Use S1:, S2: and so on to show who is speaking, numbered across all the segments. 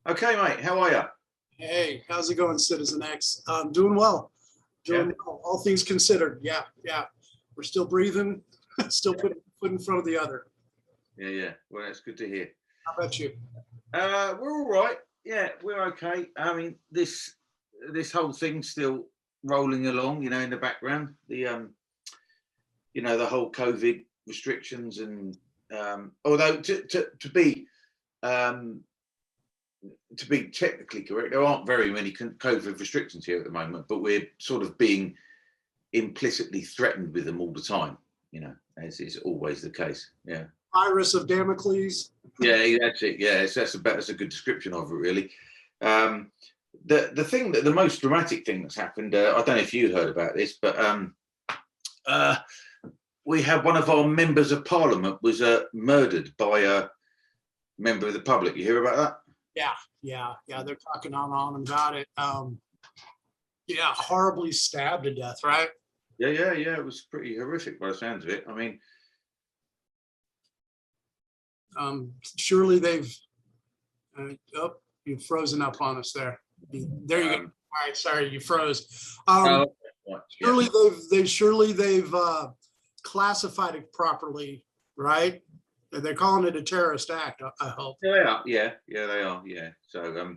S1: Okay, mate. How are you?
S2: Hey, how's it going, Citizen X? Doing well. Doing well. All things considered. Yeah. We're still breathing, still putting foot in front of the other.
S1: Yeah. Well, that's good to hear.
S2: How about you?
S1: We're all right. Yeah, we're okay. I mean, this whole thing's still rolling along, in the background. The the whole COVID restrictions and although to be technically correct, there aren't very many COVID restrictions here at the moment, but we're sort of being implicitly threatened with them all the time, as is always the case. Yeah.
S2: Iris of Damocles.
S1: Yeah, that's it. Yeah, that's a good description of it, really. The most dramatic thing that's happened, I don't know if you heard about this, but we had one of our members of parliament was murdered by a member of the public. You hear about that?
S2: Yeah. They're talking on about it. Horribly stabbed to death, right?
S1: Yeah. It was pretty horrific by the sounds of it. I mean,
S2: surely they've. You've frozen up on us there. There you go. All right, sorry, you froze. Surely they've classified it properly, right? They're calling it a terrorist act, I hope.
S1: They are. Yeah, they are. Yeah. So,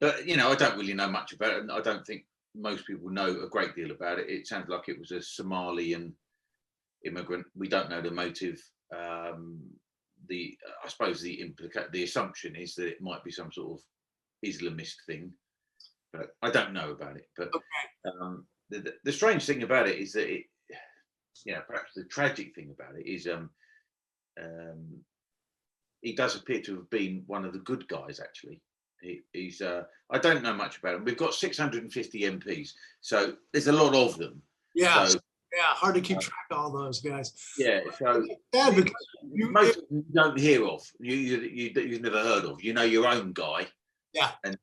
S1: but I don't really know much about it. I don't think most people know a great deal about it. It sounds like it was a Somalian immigrant. We don't know the motive. I suppose the assumption is that it might be some sort of Islamist thing, but I don't know about it. But okay. The strange thing about it is that perhaps the tragic thing about it is he does appear to have been one of the good guys. Actually, he's I don't know much about him. We've got 650 MPs, so there's a lot of them.
S2: Yeah. So, hard to keep track of all those guys.
S1: Yeah, so because most of them you don't hear of. You've never heard of. You know your own guy.
S2: Yeah.
S1: And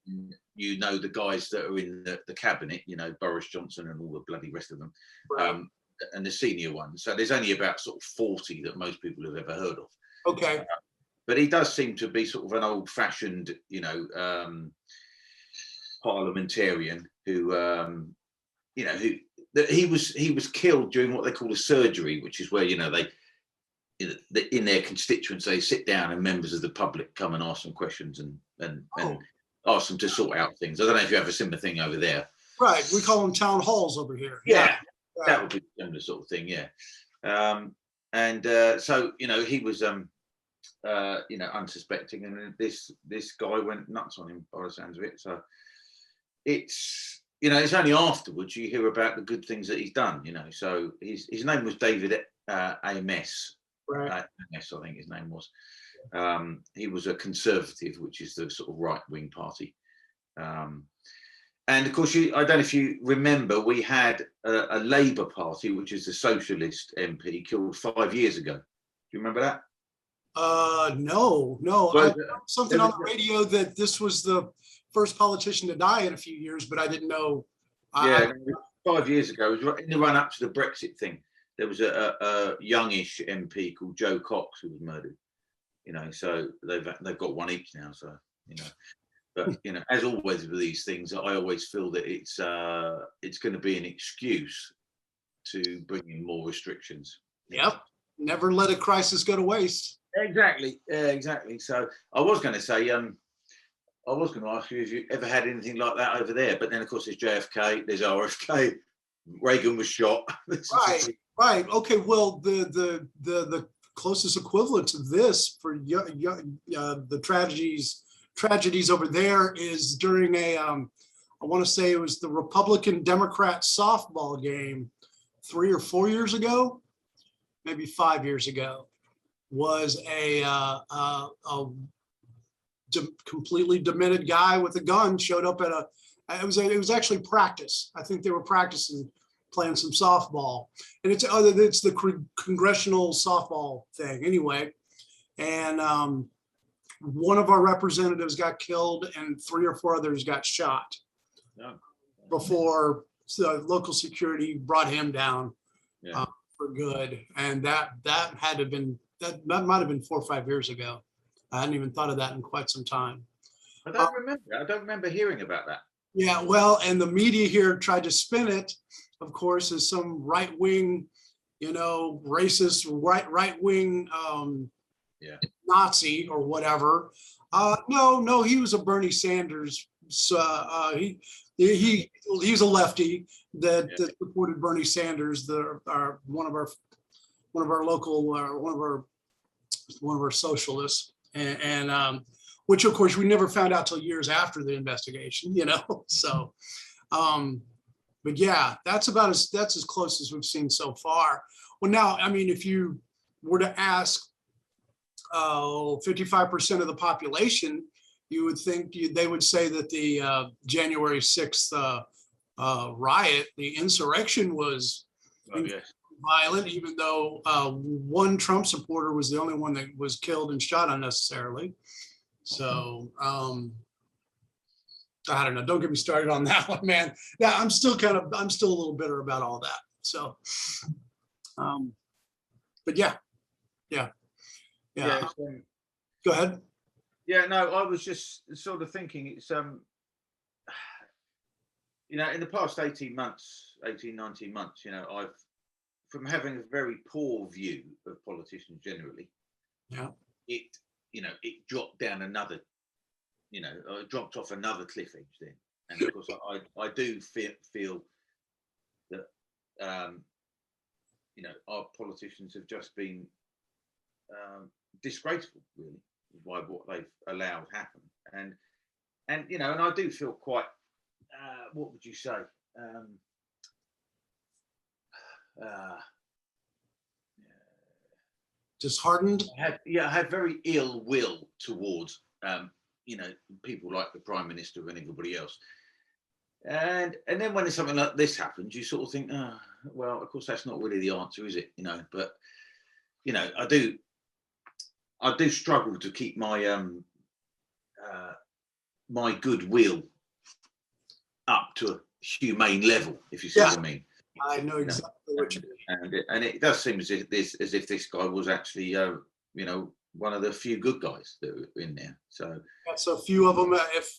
S1: you know the guys that are in the cabinet. Boris Johnson and all the bloody rest of them.
S2: Right.
S1: And the senior ones. So there's only about sort of 40 that most people have ever heard of.
S2: Okay.
S1: But he does seem to be sort of an old-fashioned, parliamentarian who he was killed during what they call a surgery, which is where they in their constituents they sit down and members of the public come and ask them questions and ask them to sort out things. I don't know if you have a similar thing over there.
S2: Right, we call them town halls over here.
S1: Yeah. That would be a similar sort of thing, yeah. So he was unsuspecting, and this guy went nuts on him by the sounds of it. So it's only afterwards you hear about the good things that he's done. So his name was David AMS.
S2: Right.
S1: AMS, I think his name was. He was a conservative, which is the sort of right-wing party. And of course, I don't know if you remember, we had a Labour Party, which is a socialist MP, killed 5 years ago. Do you remember that?
S2: No. Well, I heard something on the radio that this was the first politician to die in a few years, but I didn't know.
S1: 5 years ago, it was in the run-up to the Brexit thing. There was a youngish MP called Joe Cox who was murdered. So they've got one each now. So But as always with these things, I always feel that it's going to be an excuse to bring in more restrictions.
S2: Yep. Never let a crisis go to waste.
S1: Exactly. So I was going to say, I was going to ask you if you ever had anything like that over there, but then of course there's JFK, there's RFK, Reagan was shot.
S2: Right. Okay. Well, the closest equivalent to this for the tragedies over there is during I want to say it was the Republican Democrat softball game 3 or 4 years ago, maybe 5 years ago, was a completely demented guy with a gun showed up at it was actually practice. I think they were practicing playing some softball, and it's the congressional softball thing anyway, and one of our representatives got killed and 3 or 4 others got shot before the local security brought him down for good. And that had to have been, that might have been 4 or 5 years ago. I hadn't even thought of that in quite some time.
S1: I don't remember. I don't remember hearing about that.
S2: Yeah, well, and the media here tried to spin it, of course, as some right-wing, racist, right-wing
S1: Yeah.
S2: Nazi or whatever. No, he was a Bernie Sanders. So he's a lefty that supported Bernie Sanders, one of our local, one of our socialists, and which of course we never found out till years after the investigation, So, but yeah, that's as close as we've seen so far. Well, now, I mean, if you were to ask 55% of the population, you would think they would say that the January 6th riot, the insurrection, was violent, even though one Trump supporter was the only one that was killed and shot unnecessarily. So I don't know. Don't get me started on that one, man. Yeah, I'm still a little bitter about all that. So, but yeah. Go ahead.
S1: Yeah, no, I was just sort of thinking it's in the past 19 months, I've, from having a very poor view of politicians generally, it dropped down another, dropped off another cliff edge then. And of course I do feel that our politicians have just been disgraceful, really, by what they've allowed happen. And I do feel quite what would you say,
S2: disheartened.
S1: I have very ill will towards people like the Prime Minister and everybody else. And then when something like this happens, you sort of think, well, of course that's not really the answer, is it? But I do struggle to keep my my goodwill up to a humane level, if you see what I mean.
S2: I know exactly what you mean.
S1: And it does seem as if this guy was actually one of the few good guys that were in there. So
S2: few of them.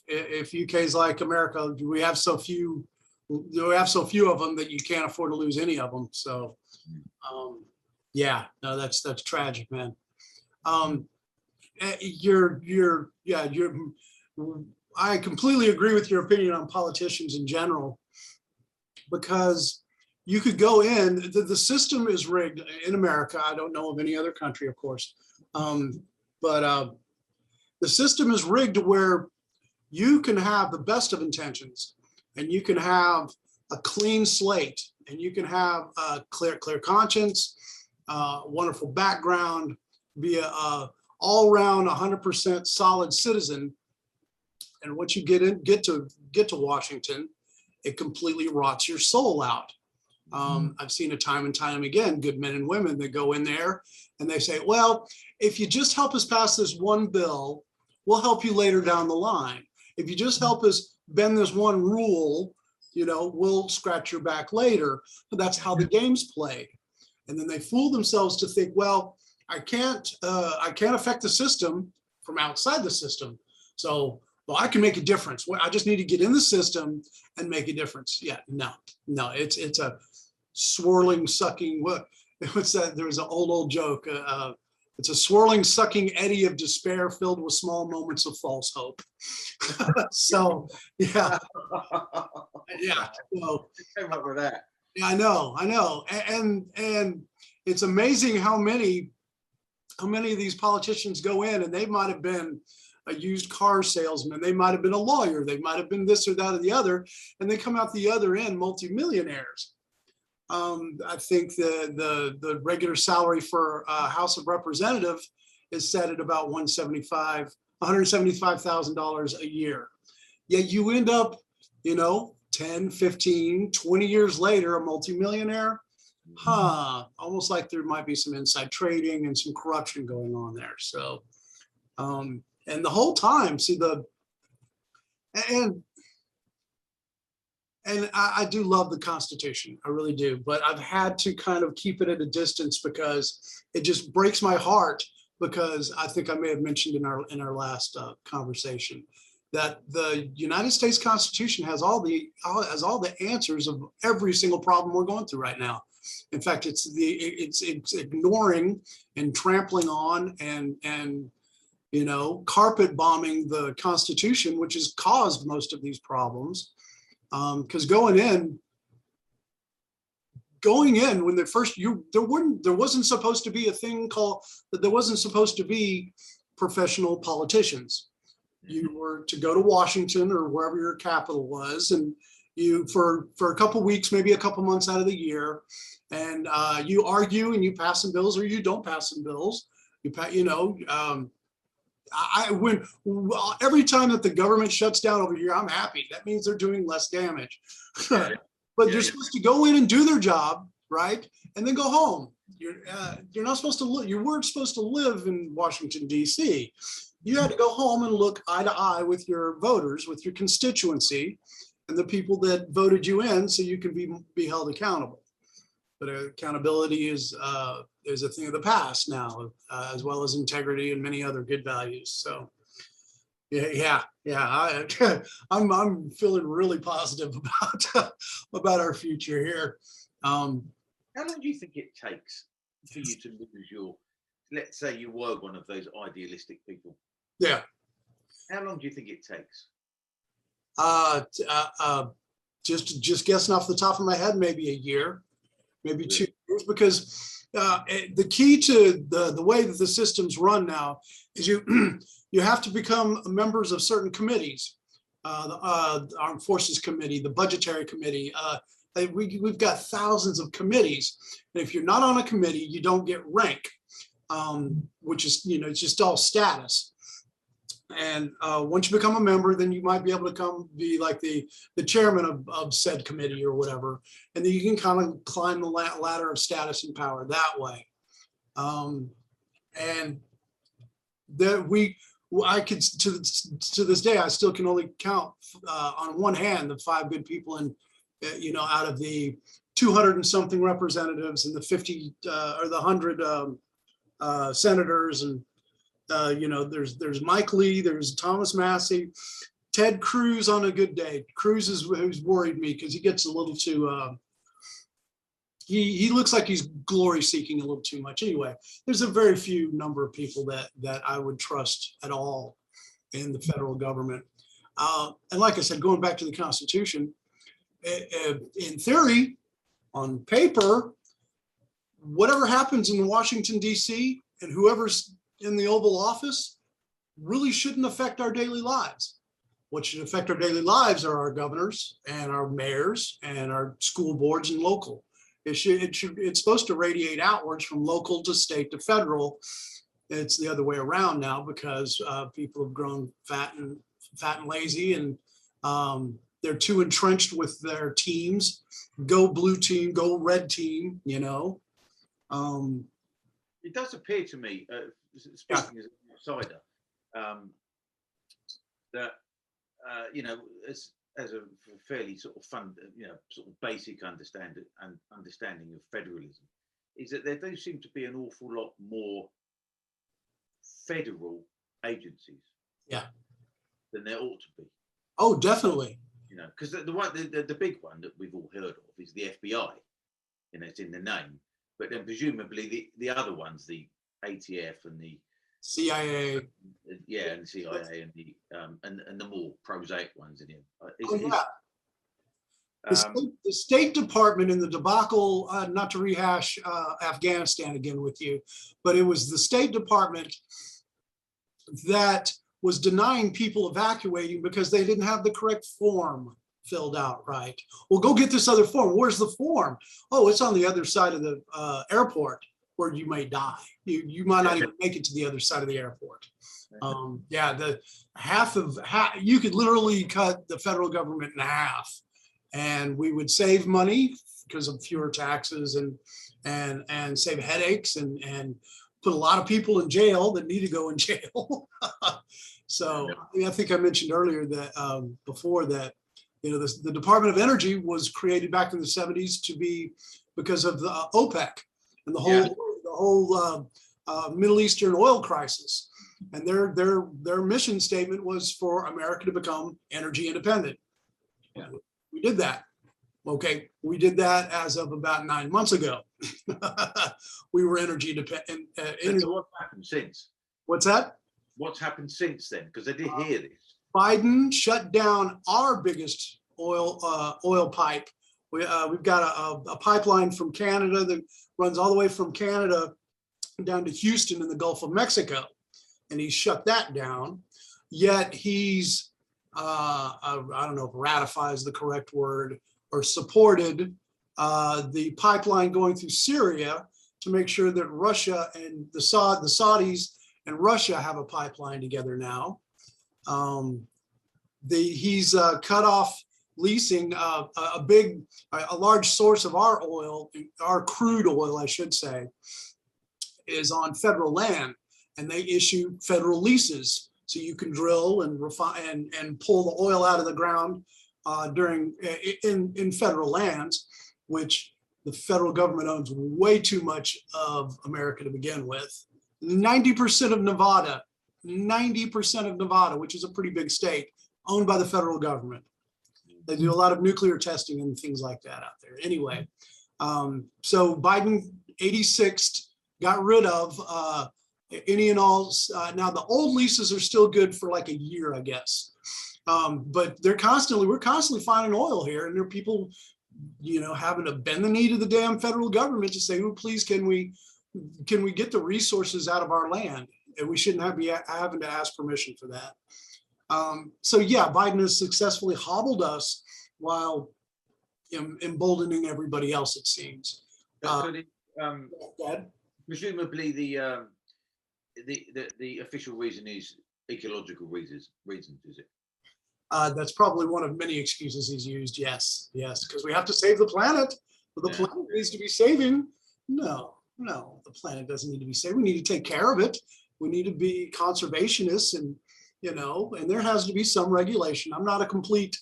S2: If UK's like America, we have so few of them that you can't afford to lose any of them. So that's tragic, man. I completely agree with your opinion on politicians in general, because you could go in, the system is rigged in America. I don't know of any other country, of course. But the system is rigged to where you can have the best of intentions, and you can have a clean slate, and you can have a clear conscience, wonderful background, be a all-round 100% solid citizen. And once you get to Washington, it completely rots your soul out. I've seen it time and time again, good men and women that go in there and they say, well, if you just help us pass this one bill, we'll help you later down the line. If you just help us bend this one rule, we'll scratch your back later. But that's how the game's played. And then they fool themselves to think, well, I can't affect the system from outside the system. So, well, I can make a difference. I just need to get in the system and make a difference. Yeah, no, it's a swirling, sucking. What's that? There was an old joke. It's a swirling, sucking eddy of despair filled with small moments of false hope. So, yeah. So,
S1: remember that.
S2: Yeah, I know. And it's amazing how many of these politicians go in, and they might have been a used car salesman, they might have been a lawyer, they might have been this or that or the other, and they come out the other end multimillionaires. I think the regular salary for a House of Representative is set at about $175,000 a year. Yet you end up, 10, 15, 20 years later, a multimillionaire. Almost like there might be some inside trading and some corruption going on there. So, and the whole time, and I do love the Constitution, I really do, but I've had to kind of keep it at a distance because it just breaks my heart, because I think I may have mentioned in our last conversation, that the United States Constitution has all the answers of every single problem we're going through right now. In fact, it's ignoring and trampling on and carpet bombing the Constitution, which has caused most of these problems. Because going in when they first there wasn't supposed to be a thing called that. There wasn't supposed to be professional politicians. You were to go to Washington or wherever your capital was, and you for a couple weeks, maybe a couple months out of the year, and you argue and you pass some bills or you don't pass some bills. Every time that the government shuts down over here, I'm happy. That means they're doing less damage. But you're supposed to go in and do their job, right, and then go home. You're not supposed to live. You weren't supposed to live in Washington, D.C. You had to go home and look eye to eye with your voters, with your constituency, and the people that voted you in, so you can be held accountable. But accountability is a thing of the past now, as well as integrity and many other good values. So, I'm feeling really positive about our future here.
S1: How long do you think it takes for you to lose your? Let's say you were one of those idealistic people.
S2: Yeah.
S1: How long do you think it takes?
S2: Just guessing off the top of my head, maybe a year, maybe 2 years, because the key to the way that the system's run now is you have to become members of certain committees, the Armed Forces Committee, the Budgetary Committee. We've got thousands of committees, and if you're not on a committee, you don't get rank, which is it's just all status. And once you become a member, then you might be able to be like the chairman of said committee or whatever. And then you can kind of climb the ladder of status and power that way. And that I could, to this day, I still can only count on one hand the 5 good people out of the 200 and something representatives and the 50 or the 100 senators, and there's Mike Lee, there's Thomas Massey, Ted Cruz on a good day. Cruz is who's worried me because he gets a little too, he looks like he's glory seeking a little too much. Anyway, there's a very few number of people that I would trust at all in the federal government. And like I said, going back to the Constitution, in theory, on paper, whatever happens in Washington, D.C., and whoever's in the Oval Office really shouldn't affect our daily lives. What should affect our daily lives are our governors and our mayors and our school boards and local. It's supposed to radiate outwards from local to state to federal. It's the other way around now because people have grown fat and lazy, and they're too entrenched with their teams. Go blue team, go red team,
S1: It does appear to me, speaking as an outsider, that as a fairly sort of sort of basic understanding of federalism, is that there do seem to be an awful lot more federal agencies, than there ought to be.
S2: Oh, definitely.
S1: Because the big one that we've all heard of is the FBI. It's in the name. But then presumably the other ones, the ATF and the
S2: CIA,
S1: and the CIA and the more prosaic ones in here.
S2: The State Department in the debacle, not to rehash Afghanistan again with you, but it was the State Department that was denying people evacuating because they didn't have the correct form filled out right. Well, go get this other form. Where's the form? Oh, it's on the other side of the airport where you may die. You might not even make it to the other side of the airport. The half you could literally cut the federal government in half, and we would save money because of fewer taxes and save headaches and put a lot of people in jail that need to go in jail. So I think I mentioned earlier that before that, the Department of Energy was created back in the 70s to be because of the OPEC and the whole Middle Eastern oil crisis. and their mission statement was for America to become energy independent.
S1: Yeah.
S2: We did that. Okay, we did that as of about 9 months ago. We were energy independent.
S1: So what's happened since?
S2: What's that?
S1: What's happened since then? Because I did hear this.
S2: Biden shut down our biggest oil pipe. We've got a pipeline from Canada that runs all the way from Canada down to Houston in the Gulf of Mexico, and he shut that down. Yet he's, I don't know if ratify is the correct word, or supported the pipeline going through Syria to make sure that Russia and the Saudis and Russia have a pipeline together now. He's cut off leasing a large source of our oil, our crude oil, I should say, is on federal land, and they issue federal leases so you can drill and refine and pull the oil out of the ground in federal lands, which the federal government owns way too much of America to begin with. 90% of Nevada, 90% of Nevada, which is a pretty big state, owned by the federal government. They do a lot of nuclear testing and things like that out there. Anyway, so Biden 86th got rid of any and all. Now the old leases are still good for like a year, I guess. But we're constantly finding oil here, and there are people, having to bend the knee to the damn federal government to say, "Oh, please, can we get the resources out of our land?" And we shouldn't be having to ask permission for that. So yeah, Biden has successfully hobbled us while emboldening everybody else, it seems.
S1: Presumably the official reason is ecological reasons, is it?
S2: That's probably one of many excuses he's used. Yes, because we have to save the planet. But the planet needs to be saving. No, the planet doesn't need to be saved. We need to take care of it. We need to be conservationists, and and there has to be some regulation. I'm not a complete,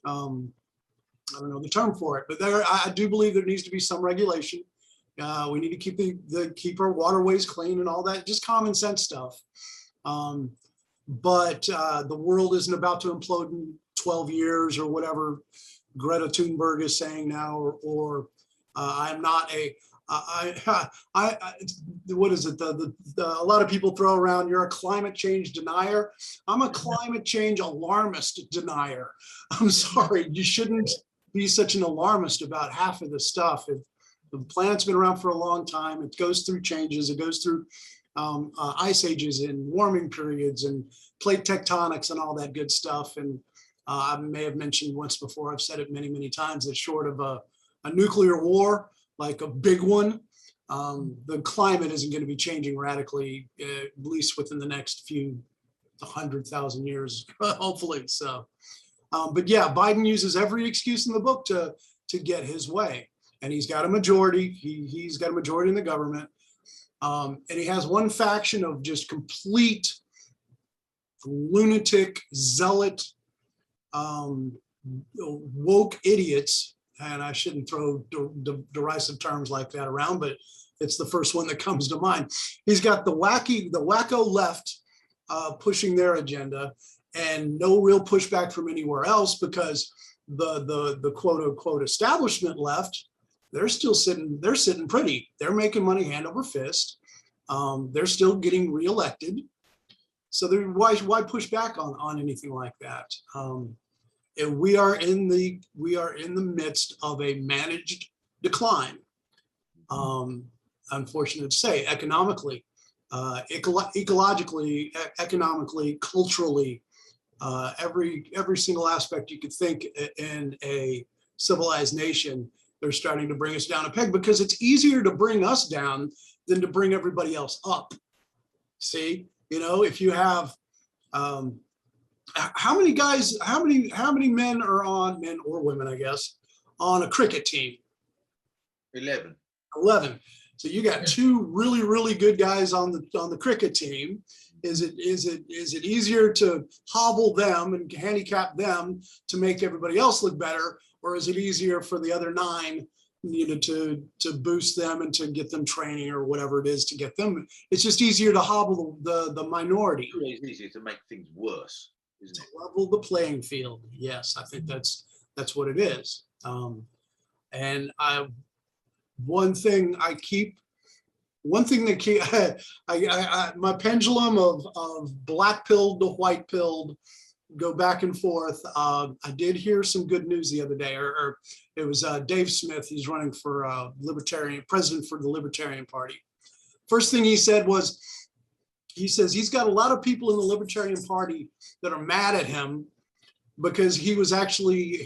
S2: I don't know the term for it, but I do believe there needs to be some regulation. We need to keep our waterways clean and all that, just common sense stuff. But the world isn't about to implode in 12 years or whatever Greta Thunberg is saying now, or I'm not what is it? A lot of people throw around, you're a climate change denier. I'm a climate change alarmist denier. I'm sorry, you shouldn't be such an alarmist about half of the stuff. The planet's been around for a long time. It goes through changes. It goes through ice ages and warming periods and plate tectonics and all that good stuff. And I may have mentioned once before, I've said it many, many times, that short of a nuclear war, like a big one, the climate isn't going to be changing radically, at least within the next few 100,000 years, hopefully. So, but yeah, Biden uses every excuse in the book to get his way, and he's got a majority. He's got a majority in the government, and he has one faction of just complete lunatic, zealot, woke idiots. And I shouldn't throw derisive terms like that around, but it's the first one that comes to mind. He's got the wacko left pushing their agenda, and no real pushback from anywhere else, because the quote unquote establishment left, they're sitting pretty. They're making money hand over fist. They're still getting reelected. So why push back on anything like that? And we are in the midst of a managed decline. Unfortunate to say, economically, ecologically, economically, culturally, every single aspect you could think in a civilized nation, they're starting to bring us down a peg, because it's easier to bring us down than to bring everybody else up. See, if you have how many men are on, men or women, I guess, on a cricket team?
S1: 11.
S2: So you got two really, really good guys on the cricket team. Is it easier to hobble them and handicap them to make everybody else look better, or is it easier for the other 9 to boost them and to get them training or whatever it is to get them. It's just easier to hobble the minority.
S1: It's easier to make things worse, isn't it?
S2: Level the playing field. Yes, I think that's what it is. And one thing that keep my pendulum of black pilled to white pilled go back and forth. I did hear some good news the other day, or it was Dave Smith. He's running for president for the Libertarian Party. First thing he said was, he says he's got a lot of people in the Libertarian Party that are mad at him because he was actually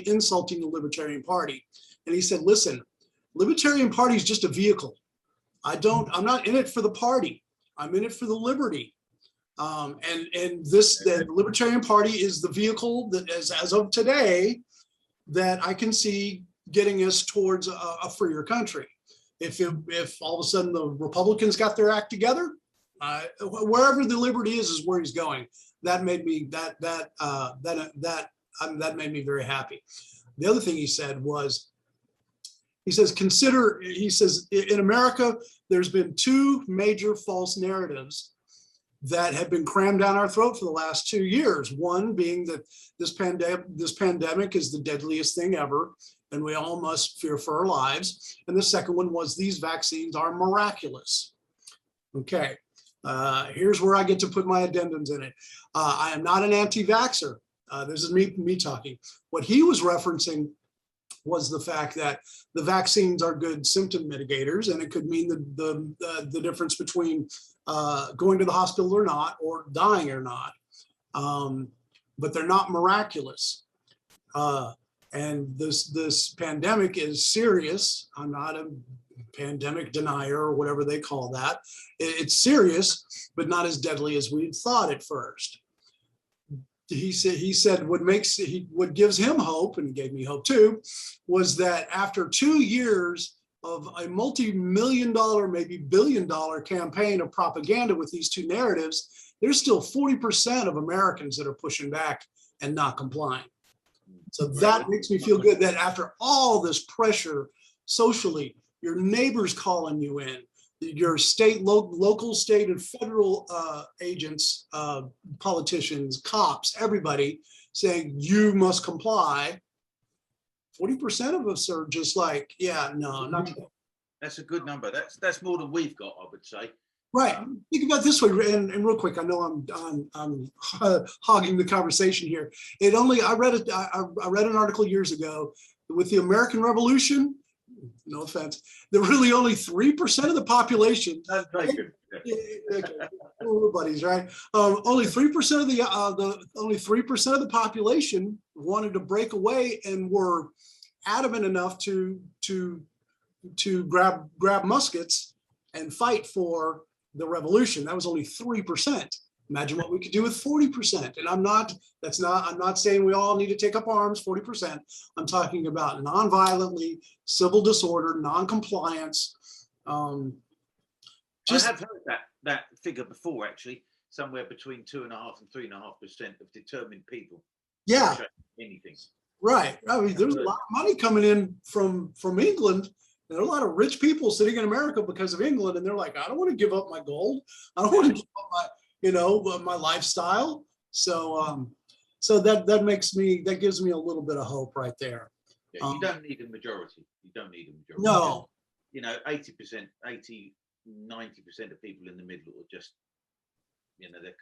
S2: insulting the Libertarian Party. And he said, listen, Libertarian Party is just a vehicle. I'm not in it for the party. I'm in it for the liberty. The Libertarian Party is the vehicle that as of today that I can see getting us towards a freer country. If all of a sudden the Republicans got their act together, wherever the liberty is where he's going. That made me that made me very happy. The other thing he said was, he says in America, there's been two major false narratives that have been crammed down our throat for the last 2 years. One being that this pandemic is the deadliest thing ever, and we all must fear for our lives. And the second one was these vaccines are miraculous. Okay, here's where I get to put my addendums in it. I am not an anti-vaxxer. This is me talking. What he was referencing was the fact that the vaccines are good symptom mitigators, and it could mean the difference between going to the hospital or not, or dying or not. But they're not miraculous. And this pandemic is serious. I'm not a pandemic denier or whatever they call that. It's serious, but not as deadly as we thought at first. He said what gives him hope, and gave me hope too, was that after 2 years of a multi-million-dollar, maybe billion-dollar campaign of propaganda with these two narratives, there's still 40% of Americans that are pushing back and not complying. So that makes me feel good that after all this pressure socially, your neighbors calling you in, your state, local, state, and federal agents, politicians, cops, everybody saying you must comply. 40% of us are just like, yeah, no, not today.
S1: That's a good number. That's more than we've got, I would say.
S2: Right. Think about it this way, and real quick. I know I'm hogging the conversation here. I read an article years ago with the American Revolution. No offense. There were really only 3% of the population. We're buddies, right? Only 3% of the population wanted to break away and were adamant enough to grab muskets and fight for the revolution. That was only 3%. Imagine what we could do with 40%. And I'm not saying we all need to take up arms, 40%. I'm talking about non-violently, civil disorder, non-compliance.
S1: I have heard that figure before, actually, somewhere between 2.5% and 3.5% of determined people.
S2: Yeah.
S1: Anything.
S2: Right. I mean, there's a lot of money coming in from England. There are a lot of rich people sitting in America because of England, and they're like, I don't want to give up my gold. I don't want to give up my lifestyle. So that gives me a little bit of hope right there.
S1: Yeah, you don't need a majority.
S2: No.
S1: 80%, 90% of people in the middle are just, they're,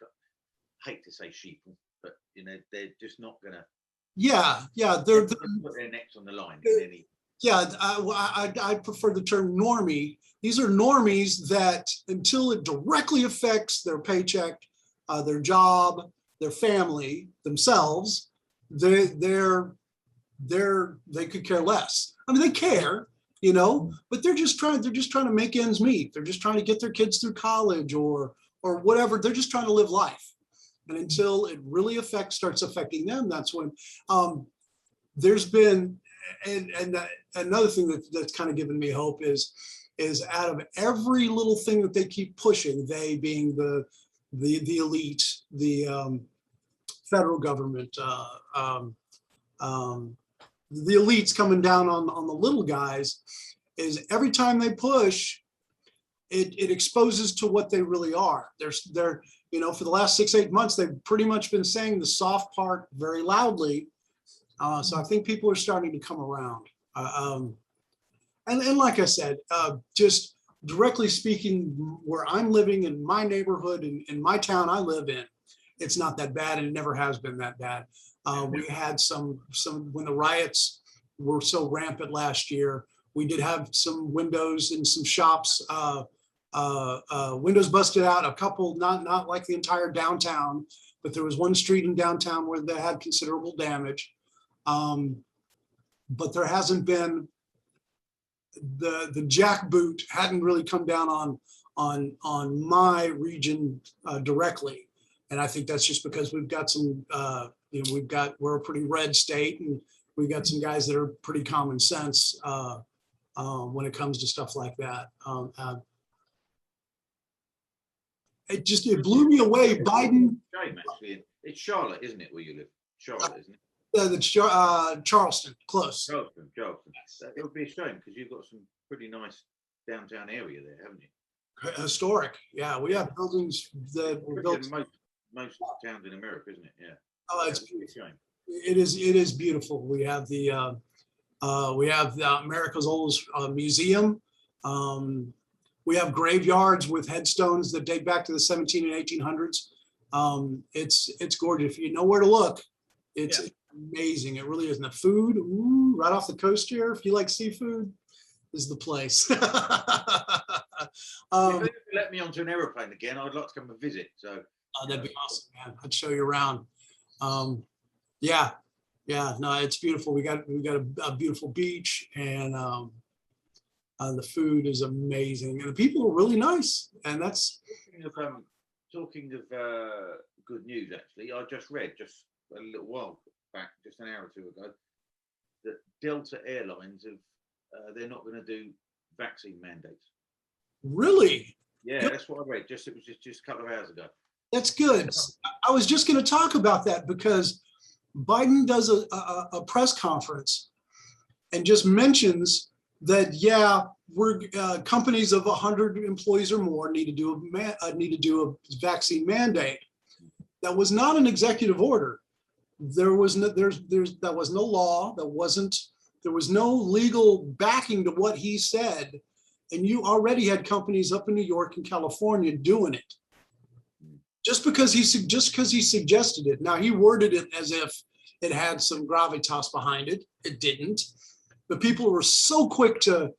S1: hate to say sheeple, but they're just not gonna.
S2: Yeah,
S1: they're put their necks on the line in any.
S2: Yeah, I prefer the term normie. These are normies that, until it directly affects their paycheck, their job, their family, themselves, they could care less. I mean, they care, but they're just trying to make ends meet. They're just trying to get their kids through college or whatever. They're just trying to live life. And until it really starts affecting them, that's when there's been. And another thing that's kind of given me hope is out of every little thing that they keep pushing, they being the elite, the federal government, the elites coming down on the little guys is every time they push, it exposes to what they really are. They're for the last 6-8 months, they've pretty much been saying the soft part very loudly. So I think people are starting to come around. And like I said, just directly speaking, where I'm living in my neighborhood, in my town I live in, it's not that bad, and it never has been that bad. We had some when the riots were so rampant last year, we did have some windows in some shops, windows busted out, a couple, not like the entire downtown, but there was one street in downtown where they had considerable damage. But there hasn't been the jackboot hadn't really come down on my region directly. And I think that's just because we've got some, we're a pretty red state, and we've got some guys that are pretty common sense when it comes to stuff like that. It blew me away. Biden.
S1: Actually, it's Charlotte, isn't it, where you live? Charlotte, isn't it?
S2: That's Charleston, close.
S1: Charleston. It would be a shame because you've got some pretty nice downtown area there, haven't you?
S2: Historic, yeah. We have buildings that were built.
S1: Most towns in America, isn't it? Yeah.
S2: Oh, it's beautiful. It is beautiful. We have the America's oldest museum. We have graveyards with headstones that date back to the 17 and 1800s. It's gorgeous. If you know where to look, it's amazing. It really is. And the food, right off the coast here, if you like seafood, is the place.
S1: If you let me onto an aeroplane again, I'd like to come and visit. So
S2: that'd be awesome, man. I'd show you around. No, it's beautiful. We got a beautiful beach, and the food is amazing, and the people are really nice. And that's
S1: talking of good news. Actually, I just read a little while back, just an hour or two ago, that Delta Airlines they're not going to do vaccine mandates.
S2: Really?
S1: Yeah,
S2: good.
S1: That's what I read. It was just a couple of hours ago.
S2: That's good. I was just going to talk about that because Biden does a press conference and just mentions that we're companies of 100 employees or more need to do a vaccine mandate. That was not an executive order. There was no law. There was no legal backing to what he said, and you already had companies up in New York and California doing it. Just because he suggested it. Now, he worded it as if it had some gravitas behind it. It didn't. But people were so quick to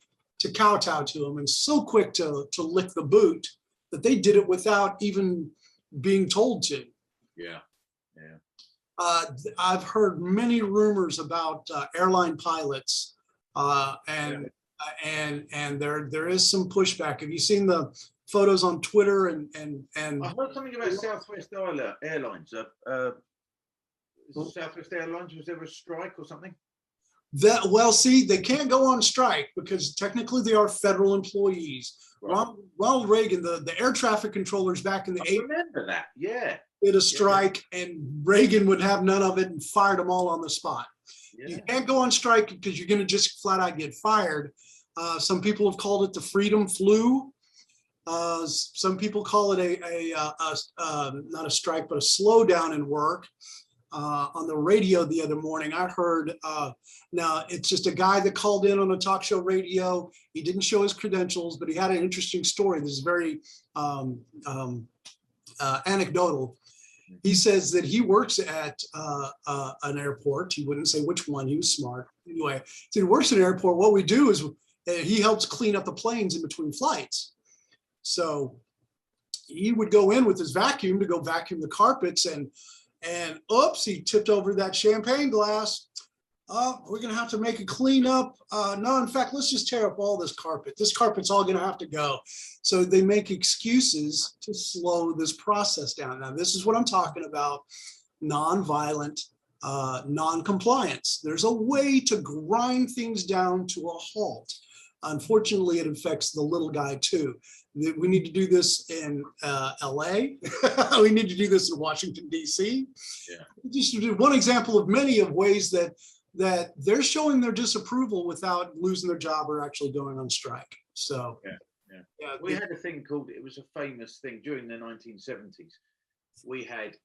S2: kowtow to him and so quick to lick the boot that they did it without even being told to.
S1: Yeah.
S2: I've heard many rumors about airline pilots, and there is some pushback. Have you seen the photos on Twitter and
S1: I heard something about Southwest Airlines. Southwest Airlines, was there a strike or something?
S2: They can't go on strike because technically they are federal employees. Right. Ronald Reagan, the air traffic controllers back in the 80s.
S1: Remember that, yeah.
S2: Did a strike, and Reagan would have none of it and fired them all on the spot. Yeah. You can't go on strike because you're going to just flat out get fired. Some people have called it the freedom flu. Some people call it not a strike, but a slowdown in work. On the radio the other morning, I heard, now it's just a guy that called in on a talk show radio. He didn't show his credentials, but he had an interesting story. This is very anecdotal. He says that he works at an airport. He wouldn't say which one. He was smart. Anyway, so he works at an airport. What we do is he helps clean up the planes in between flights. So he would go in with his vacuum to go vacuum the carpets, and oops, he tipped over that champagne glass. We're going to have to make a cleanup. No, in fact, let's just tear up all this carpet. This carpet's all going to have to go. So they make excuses to slow this process down. Now, this is what I'm talking about, nonviolent non-compliance. There's a way to grind things down to a halt. Unfortunately, it affects the little guy too. We need to do this in LA. We need to do this in Washington, D.C. Yeah. Just one example of many of ways that that they're showing their disapproval without losing their job or actually going on strike. So
S1: yeah. We had a thing called, it was a famous thing during the 1970s. We had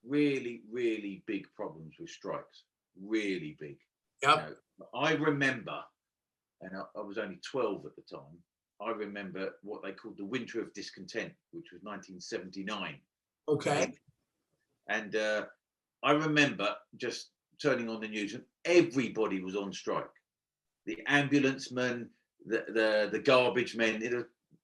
S1: really, really big problems with strikes, really big.
S2: Yep.
S1: I remember, and I was only 12 at the time, I remember what they called the Winter of Discontent, which was 1979.
S2: Okay.
S1: And I remember just turning on the news and everybody was on strike. The ambulance men, the garbage men,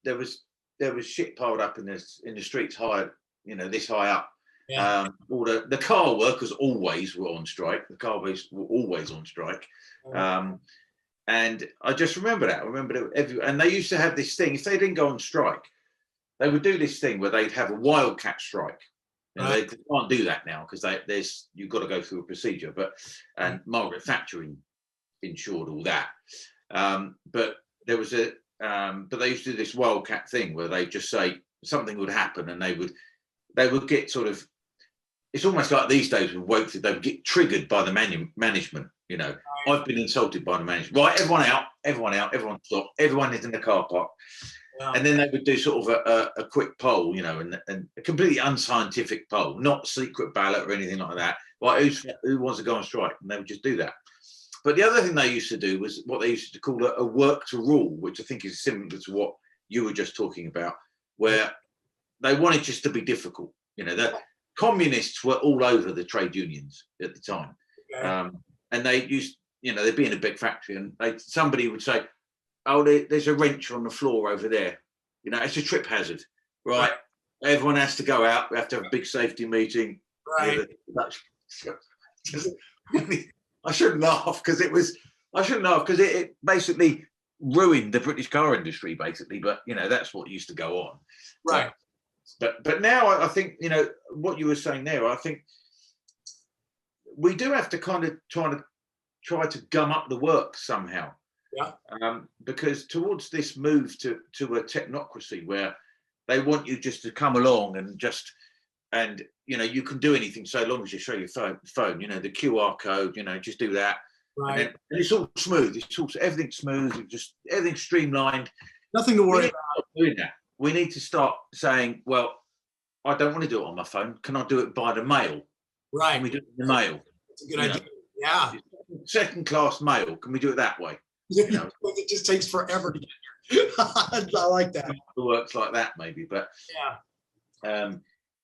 S1: there was shit piled up in the streets high, this high up.
S2: Yeah.
S1: All the car workers always were on strike. The car workers were always on strike. And I just remember that. I remember that and they used to have this thing. If they didn't go on strike, they would do this thing where they'd have a wildcat strike. They can't do that now because you've got to go through a procedure. And Margaret Thatcher ensured all that. But there was but they used to do this wildcat thing where they just say something would happen and they would get sort of. It's almost like these days with woke, they would get triggered by the management. I've been insulted by the management. Right, everyone stop. Everyone is in the car park. Yeah. And then they would do sort of a quick poll, and a completely unscientific poll, not secret ballot or anything like that. Right, who wants to go on strike? And they would just do that. But the other thing they used to do was what they used to call a work to rule, which I think is similar to what you were just talking about, where they wanted just to be difficult. The communists were all over the trade unions at the time. Okay. And they used, they'd be in a big factory and somebody would say, oh, there's a wrench on the floor over there. It's a trip hazard, right? Everyone has to go out. We have to have a big safety meeting. Right. I shouldn't laugh because it basically ruined the British car industry, basically. But, that's what used to go on.
S2: Right.
S1: But now I think, what you were saying there, I think we do have to kind of try to gum up the work somehow.
S2: Yeah.
S1: Because towards this move to a technocracy where they want you just to come along and you can do anything so long as you show your phone, the QR code, just do that.
S2: Right.
S1: And it's all smooth. Everything's smooth. Everything's streamlined.
S2: Nothing to worry about.
S1: Doing that. We need to start saying, well, I don't want to do it on my phone. Can I do it by the mail?
S2: Right.
S1: Can we do it in the mail?
S2: That's a good idea. Yeah.
S1: Second class mail. Can we do it that way?
S2: It just takes forever to get here. I like that.
S1: It works like that, maybe, but yeah.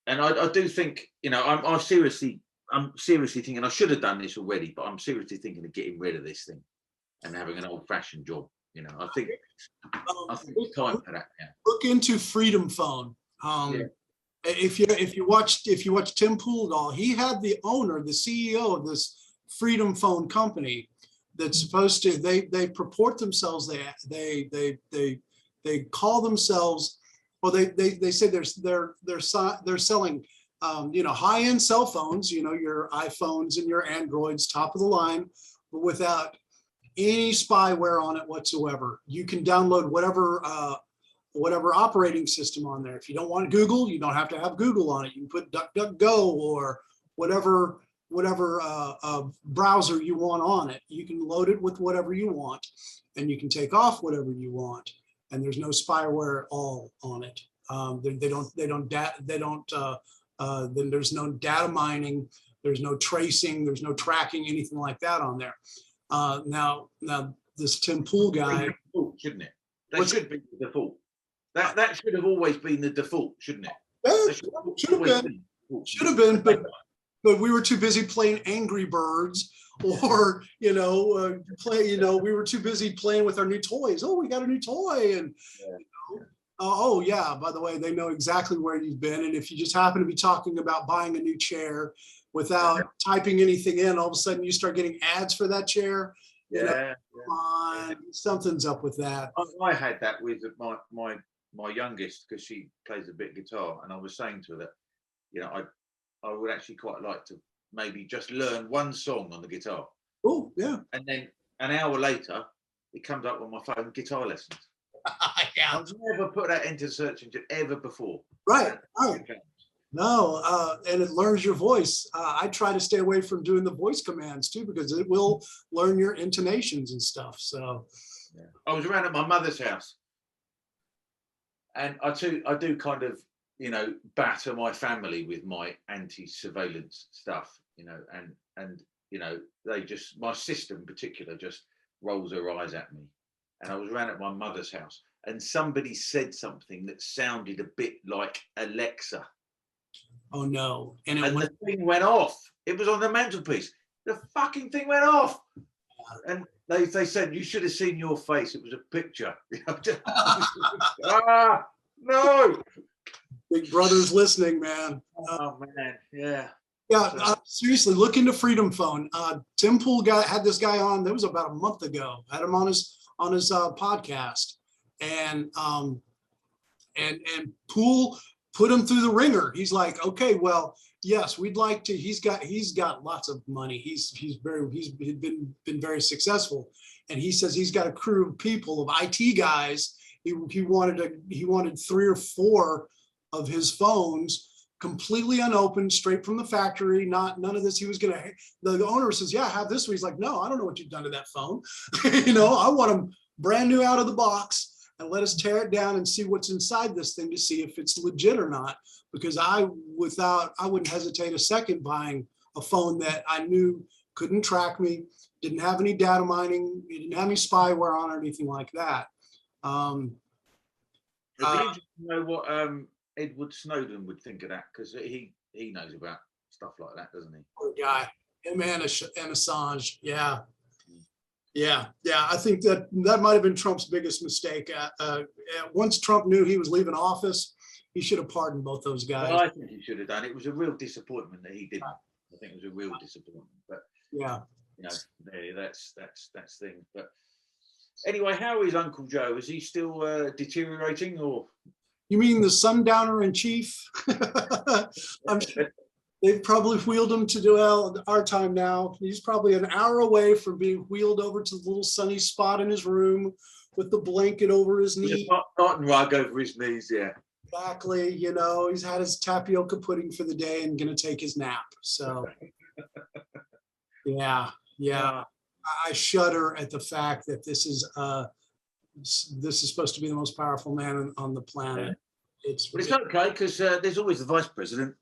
S1: And I do think, I'm seriously thinking I should have done this already, but I'm seriously thinking of getting rid of this thing and having an old-fashioned job. I think it's time for that now.
S2: Look into Freedom Phone. If you watch Tim Pool, he had the CEO of this Freedom Phone company that's supposed to. They purport themselves. They call themselves. Well, they say they're selling high-end cell phones. Your iPhones and your Androids, top of the line, but without any spyware on it whatsoever. You can download whatever operating system on there. If you don't want Google, you don't have to have Google on it. You can put DuckDuckGo or whatever browser you want on it. You can load it with whatever you want, and you can take off whatever you want. And there's no spyware at all on it. Then there's no data mining. There's no tracing. There's no tracking, anything like that on there. Now this Tim Pool guy,
S1: shouldn't it? That should be the default. That should have always been the default, shouldn't it?
S2: Should have been, but we were too busy playing Angry Birds, or we were too busy playing with our new toys. Oh, we got a new toy, and oh yeah, by the way, they know exactly where you've been, and if you just happen to be talking about buying a new chair without typing anything in, all of a sudden you start getting ads for that chair. Come on, something's up with that.
S1: I had that with my youngest, because she plays a bit of guitar, and I was saying to her that I would actually quite like to maybe just learn one song on the guitar.
S2: Oh yeah.
S1: And then an hour later, it comes up on my phone, guitar lessons.
S2: Yeah.
S1: I've never put that into search engine ever before.
S2: Right. No, and it learns your voice. I try to stay away from doing the voice commands too, because it will learn your intonations and stuff. So
S1: Yeah. I was around at my mother's house, and I do kind of, batter my family with my anti-surveillance stuff, and my sister in particular just rolls her eyes at me. And I was around at my mother's house, and somebody said something that sounded a bit like Alexa.
S2: oh no. And
S1: The thing went off. It was on the mantelpiece. The fucking thing went off. And they said, you should have seen your face. It was a picture. No.
S2: Big Brother's listening, man.
S1: Oh, man. Yeah.
S2: Yeah, seriously, look into Freedom Phone. Tim Pool had this guy on. That was about a month ago. Had him on his podcast, and Pool put him through the ringer. He's like, okay, well, yes, we'd like to. He's got lots of money. He's been very successful, and he says he's got a crew of people, of IT guys. He wanted 3 or 4 of his phones completely unopened, straight from the factory. None of this. He was gonna. The owner says, "Yeah, have this one." He's like, "No, I don't know what you've done to that phone. I want them brand new out of the box, and let us tear it down and see what's inside this thing to see if it's legit or not." Because I wouldn't hesitate a second buying a phone that I knew couldn't track me, didn't have any data mining, didn't have any spyware on it or anything like that.
S1: It'd be interesting to know what Edward Snowden would think of that, because he knows about stuff like that, doesn't he?
S2: Poor guy. Him and Assange. Yeah. I think that might have been Trump's biggest mistake. Once Trump knew he was leaving office, he should have pardoned both those guys.
S1: Well, I think he should have done. It was a real disappointment that he didn't. I think it was a real disappointment. But
S2: yeah,
S1: that's thing. But anyway, how is Uncle Joe? Is he still deteriorating, or?
S2: You mean the sundowner in chief? I'm sure they've probably wheeled him to our time now. He's probably an hour away from being wheeled over to the little sunny spot in his room with the blanket over his knee.
S1: Cotton rug over his knees, yeah.
S2: Exactly. He's had his tapioca pudding for the day and going to take his nap. So, yeah. I shudder at the fact that this is supposed to be the most powerful man on the planet.
S1: Yeah. But it's okay, because there's always the vice president.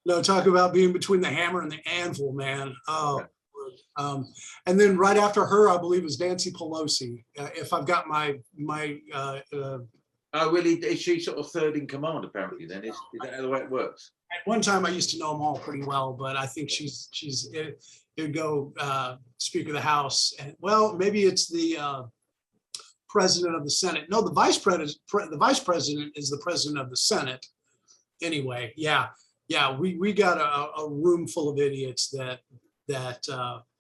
S2: No, talk about being between the hammer and the anvil, man. Oh, and then right after her, I believe, is Nancy Pelosi. If I've got my
S1: oh, really? Is she sort of third in command? Apparently, then is that the way it works?
S2: At one time, I used to know them all pretty well, but I think she's it'd go Speaker of the House, and well, maybe it's the President of the Senate. No, the Vice President is the President of the Senate. Anyway, yeah, we got a room full of idiots that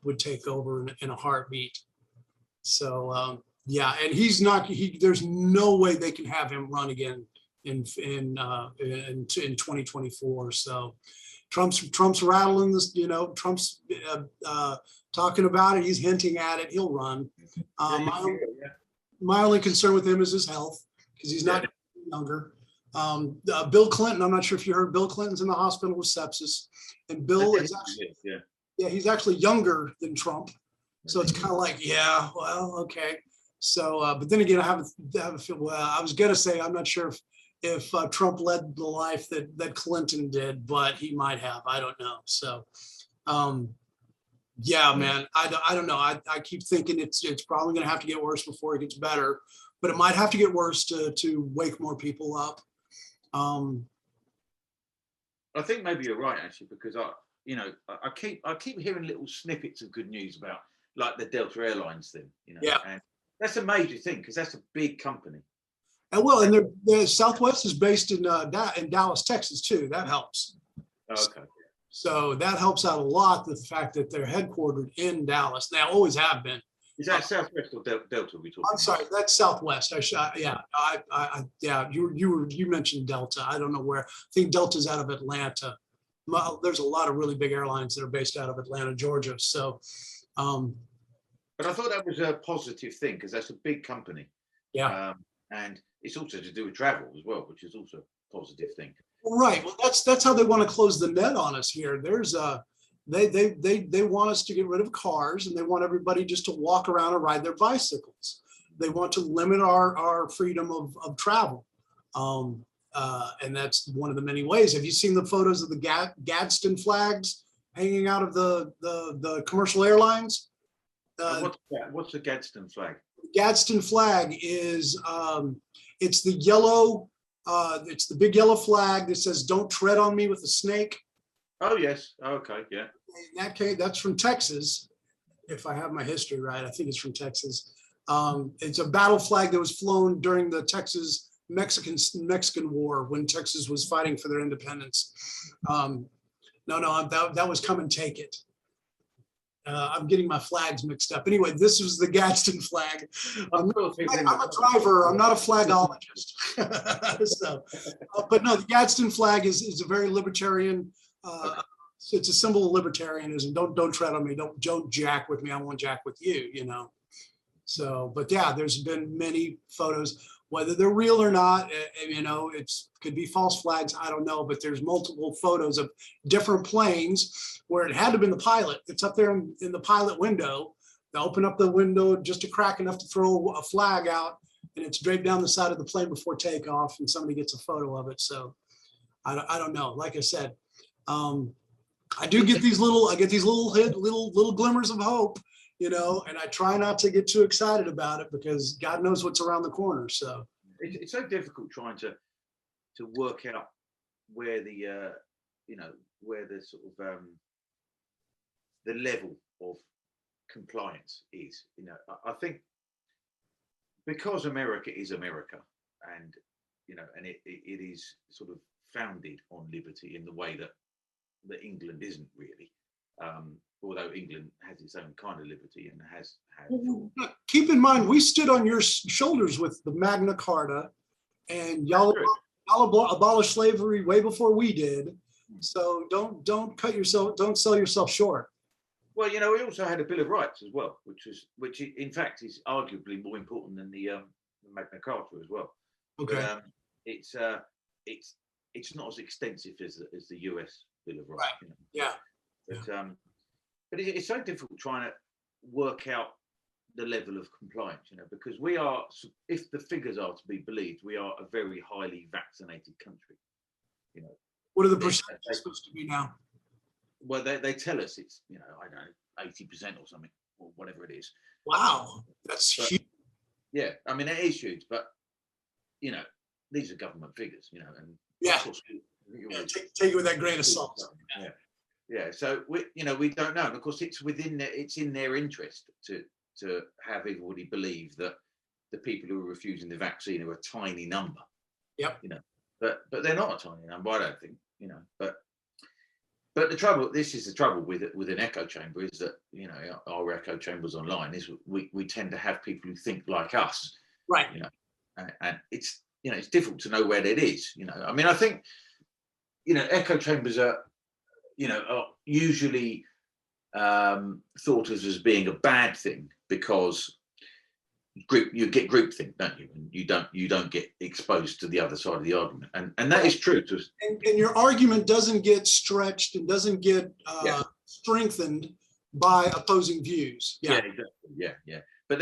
S2: would take over in a heartbeat. So and he's not. There's no way they can have him run again in 2024. So Trump's rattling this. Trump's talking about it. He's hinting at it. He'll run. My only concern with him is his health, because he's not younger. Bill Clinton, I'm not sure if you heard, Bill Clinton's in the hospital with sepsis, and Bill is actually, he's actually younger than Trump. So it's kind of like, yeah, well, okay. So, but then again, I have a feel. Well, I was gonna say I'm not sure if Trump led the life that Clinton did, but he might have. I don't know. So, yeah, man, I don't know. I keep thinking it's probably gonna have to get worse before it gets better, but it might have to get worse to wake more people up.
S1: I think maybe you're right, actually, because I keep hearing little snippets of good news about, like, the Delta Airlines thing.
S2: Yeah.
S1: And that's a major thing, because that's a big company.
S2: And well, and the Southwest is based in Dallas, Texas too. That helps.
S1: Okay.
S2: So that helps out a lot. The fact that they're headquartered in Dallas, they always have been.
S1: Is that Southwest or Delta we talking?
S2: I'm sorry, that's Southwest. You mentioned Delta. I don't know where. I think Delta's out of Atlanta. There's a lot of really big airlines that are based out of Atlanta, Georgia. So,
S1: but I thought that was a positive thing, because that's a big company.
S2: Yeah.
S1: and it's also to do with travel as well, which is also a positive thing.
S2: Right. Well, that's how they want to close the net on us here. There's they want us to get rid of cars, and they want everybody just to walk around and ride their bicycles. They want to limit our freedom of travel. And that's one of the many ways. Have you seen the photos of the Gaston flags hanging out of the commercial airlines?
S1: What's the Gaston flag?
S2: Gaston flag is it's the yellow. It's the big yellow flag that says "Don't tread on me" with a snake.
S1: Oh yes. Okay. Yeah.
S2: In that case, that's from Texas. If I have my history right, I think it's from Texas. It's a battle flag that was flown during the Mexican War when Texas was fighting for their independence. No, that was "Come and Take It." I'm getting my flags mixed up. Anyway, this was the Gaston flag. I'm a driver. I'm not a flagologist. So, but no, the Gaston flag is a very libertarian. It's a symbol of libertarianism. Don't tread on me. Don't jack with me. I won't jack with you. You know. So, but yeah, there's been many photos, whether they're real or not. You know, could be false flags. I don't know, but there's multiple photos of different planes where it had to have been the pilot. It's up there in the pilot window. They open up the window just a crack enough to throw a flag out, and it's draped down the side of the plane before takeoff, and somebody gets a photo of it. So I don't know. Like I said, I do get these little glimmers of hope, you know, and I try not to get too excited about it because God knows what's around the corner. So
S1: it's so difficult trying to work out where the where the sort of the level of compliance is. You know, I think because America is America, and you know, and it is sort of founded on liberty in the way that England isn't really. Although England has its own kind of liberty and has had.
S2: Keep in mind, we stood on your shoulders with the Magna Carta, and y'all abolished slavery way before we did. So don't sell yourself short.
S1: Well, you know, we also had a Bill of Rights as well, which in fact is arguably more important than the Magna Carta as well.
S2: Okay.
S1: But, it's not as extensive as the US Bill of Rights.
S2: Right.
S1: You know?
S2: Yeah.
S1: But it's so difficult trying to work out the level of compliance, you know, because we are, if the figures are to be believed, we are a very highly vaccinated country. You know,
S2: what are the percentages supposed to be now?
S1: Well, they tell us it's, you know, I don't know, 80% or something, or whatever it is.
S2: Wow, that's huge.
S1: Yeah, I mean, it is huge, but you know, these are government figures, you know, and
S2: yeah, take it with that grain of salt.
S1: Yeah. So we don't know, and of course, it's in their interest to have everybody believe that the people who are refusing the vaccine are a tiny number.
S2: Yep.
S1: You know, but they're not a tiny number, I don't think. You know, but this is the trouble with an echo chamber, is that, you know, our echo chambers online is we tend to have people who think like us,
S2: right?
S1: You know, and it's, you know, it's difficult to know where that is. You know, I mean, I think, you know, echo chambers are usually thought of as being a bad thing because you get groupthink, don't you? And you don't get exposed to the other side of the argument, and that is true.
S2: And your argument doesn't get stretched and doesn't get strengthened by opposing views. Yeah,
S1: exactly. Yeah. But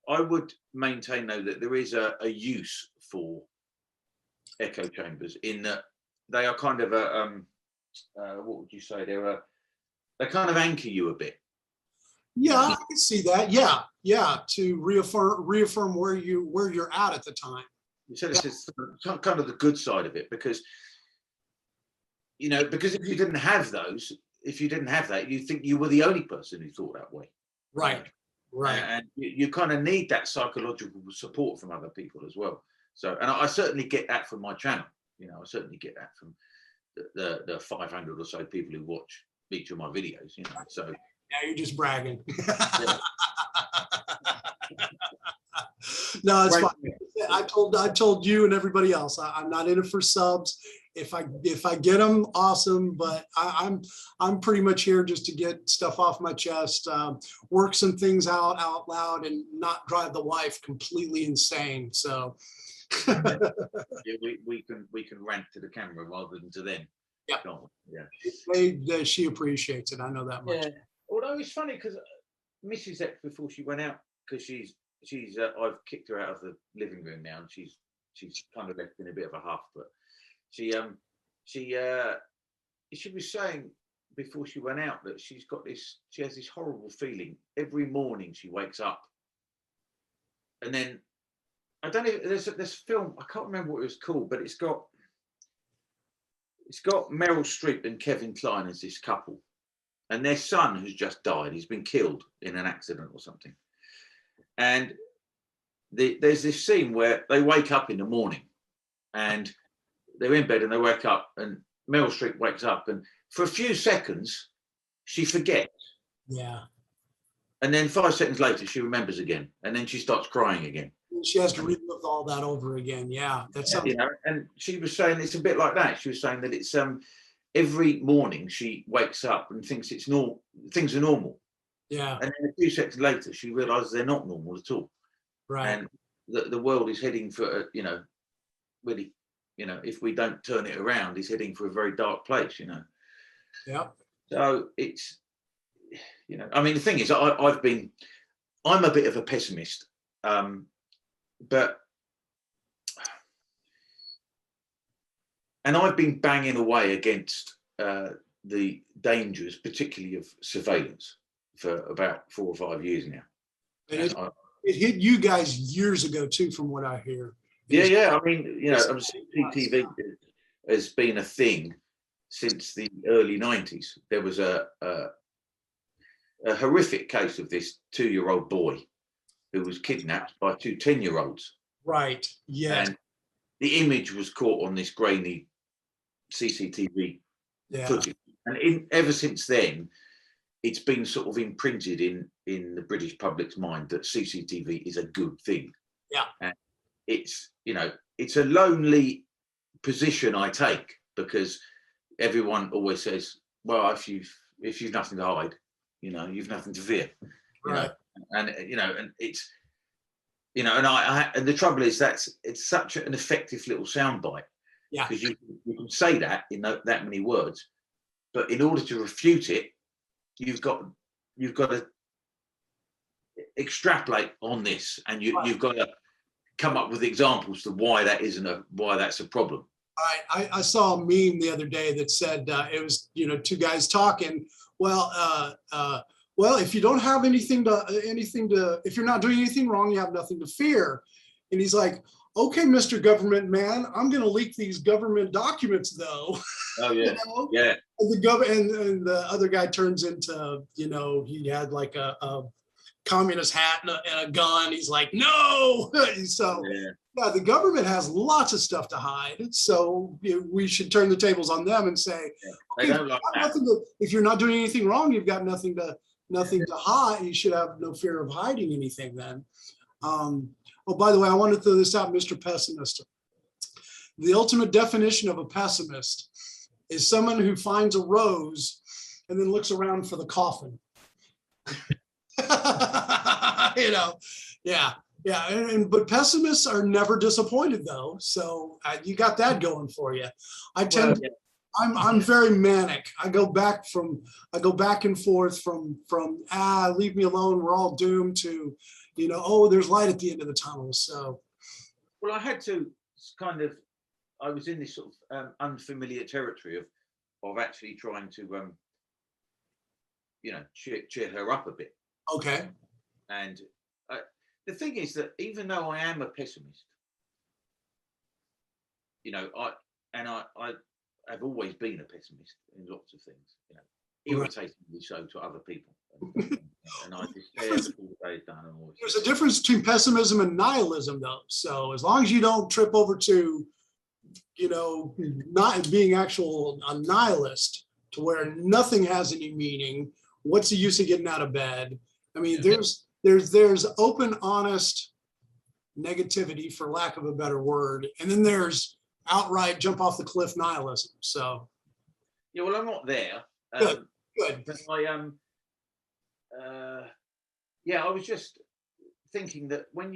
S1: I would maintain though that there is a use for echo chambers in that they are kind of what would you say? They kind of anchor you a bit.
S2: Yeah, I can see that. Yeah, to reaffirm where you're at the time.
S1: So this is kind of the good side of it, because if you didn't have that, you think you were the only person who thought that way.
S2: Right.
S1: And you kind of need that psychological support from other people as well. So, and I certainly get that from my channel. You know, I certainly get that from the 500 or so people who watch each of my videos. You know, so.
S2: Yeah, you're just bragging. No, it's fine. I told you and everybody else, I'm not in it for subs. If I get them, awesome. But I'm pretty much here just to get stuff off my chest, work some things out loud, and not drive the wife completely insane. So
S1: Yeah, we can rant to the camera rather than to them.
S2: Yeah.
S1: Yeah.
S2: She appreciates it. I know that much.
S1: Yeah. Although it's funny because Mrs. X, before she went out, because she's I've kicked her out of the living room now, and she's kind of left in a bit of a huff, but she was saying before she went out that she has this horrible feeling every morning she wakes up, and then I don't know, there's this film, I can't remember what it was called, but it's got Meryl Streep and Kevin Kline as this couple, and their son has just died. He's been killed in an accident or something. And there's this scene where they wake up in the morning and they're in bed and they wake up, and Meryl Streep wakes up, and for a few seconds she forgets.
S2: Yeah.
S1: And then 5 seconds later she remembers again, and then she starts crying again.
S2: She has to relive all that over again. Yeah, that's something.
S1: You know, and she was saying it's a bit like that. She was saying that it's every morning she wakes up and thinks it's normal, things are normal.
S2: Yeah.
S1: And then a few seconds later she realizes they're not normal at all.
S2: Right.
S1: And the world is heading for really, if we don't turn it around, is heading for a very dark place.
S2: Yeah.
S1: So it's, I mean, the thing is, I'm a bit of a pessimist. But I've been banging away against the dangers, particularly of surveillance, for about 4 or 5 years now.
S2: It hit you guys years ago too, from what I hear.
S1: Yeah. I mean, CCTV has been a thing since the early 90s. There was a horrific case of this 2-year-old boy who was kidnapped by 2 10-year-olds.
S2: Right. Yeah.
S1: And the image was caught on this grainy CCTV footage. And ever since then, it's been sort of imprinted in the British public's mind that CCTV is a good thing.
S2: Yeah.
S1: And it's a lonely position I take, because everyone always says, well, if you've nothing to hide, you've nothing to fear.
S2: Right.
S1: And it's and the trouble is it's such an effective little soundbite.
S2: Yeah.
S1: Because you can say that in that many words, but in order to refute it, you've got to extrapolate on this, and you've got to come up with examples to why that's a problem.
S2: I saw a meme the other day that said it was 2 guys talking. Well, if you don't have anything to, if you're not doing anything wrong, you have nothing to fear. And he's like, okay, Mr. Government Man, I'm going to leak these government documents though.
S1: Oh yeah. Yeah.
S2: And the other guy turns into, he had like a communist hat and a gun. He's like, no. So yeah, the government has lots of stuff to hide. So we should turn the tables on them and say,
S1: they don't like that.
S2: If you're not doing anything wrong, you've got nothing to hide. You should have no fear of hiding anything then. Oh, by the way, I want to throw this out, Mr. Pessimist. The ultimate definition of a pessimist is someone who finds a rose and then looks around for the coffin. Yeah. But pessimists are never disappointed though. So you got that going for you. I'm very manic. I go back and forth from leave me alone, we're all doomed, to there's light at the end of the tunnel. So
S1: well, I had to I was in this sort of unfamiliar territory of actually trying to cheer her up a bit.
S2: Okay.
S1: And the thing is that even though I am a pessimist, I have always been a pessimist in lots of things, irritatingly so to other people. And I despair before the day is done.
S2: There's a difference between pessimism and nihilism, though. So as long as you don't trip over to, not being a nihilist, to where nothing has any meaning, what's the use of getting out of bed? I mean, there's open, honest negativity, for lack of a better word, and then there's outright jump off the cliff nihilism. So
S1: Yeah, well, I'm not there.
S2: good, good.
S1: But yeah, I was just thinking that I'm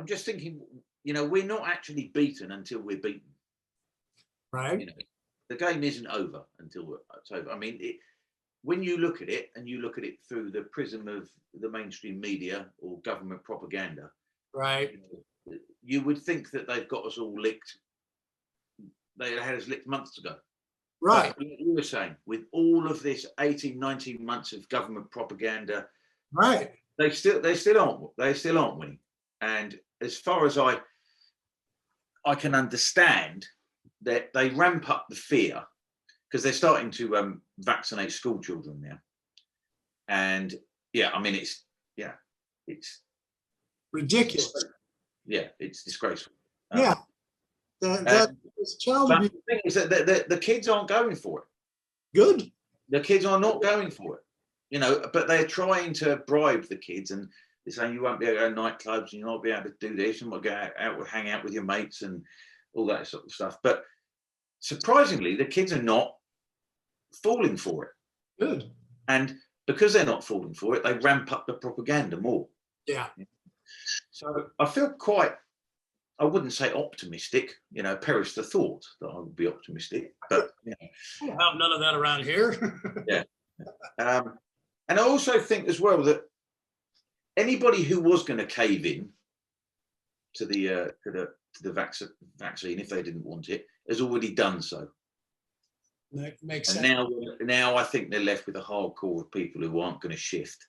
S1: just thinking, we're not actually beaten until we're beaten.
S2: Right.
S1: The game isn't over until it's over. I mean, when you look at it and you look at it through the prism of the mainstream media or government propaganda,
S2: right,
S1: you would think that they've got us all licked. They had us licked months ago.
S2: right,
S1: But you were saying, with all of this 18, 19 months of government propaganda,
S2: right,
S1: they still aren't winning. And as far as I can understand, that they ramp up the fear because they're starting to vaccinate school children now. And yeah, I mean, it's
S2: ridiculous.
S1: Yeah, it's disgraceful.
S2: Yeah, that's challenging.
S1: The thing is that the kids aren't going for it.
S2: Good.
S1: The kids are not going for it, but they're trying to bribe the kids, and they're saying you won't be able to go to nightclubs, and you'll not be able to do this, and we'll go out, hang out with your mates, and all that sort of stuff. But surprisingly, the kids are not falling for it.
S2: Good.
S1: And because they're not falling for it, they ramp up the propaganda more.
S2: Yeah.
S1: So I feel quite, I wouldn't say optimistic, perish the thought that I would be optimistic, but
S2: I don't have none of that around here.
S1: Yeah. And I also think as well that anybody who was going to cave in to the vaccine, if they didn't want it, has already done so.
S2: That makes
S1: and
S2: sense.
S1: Now I think they're left with a hardcore of people who aren't going to shift,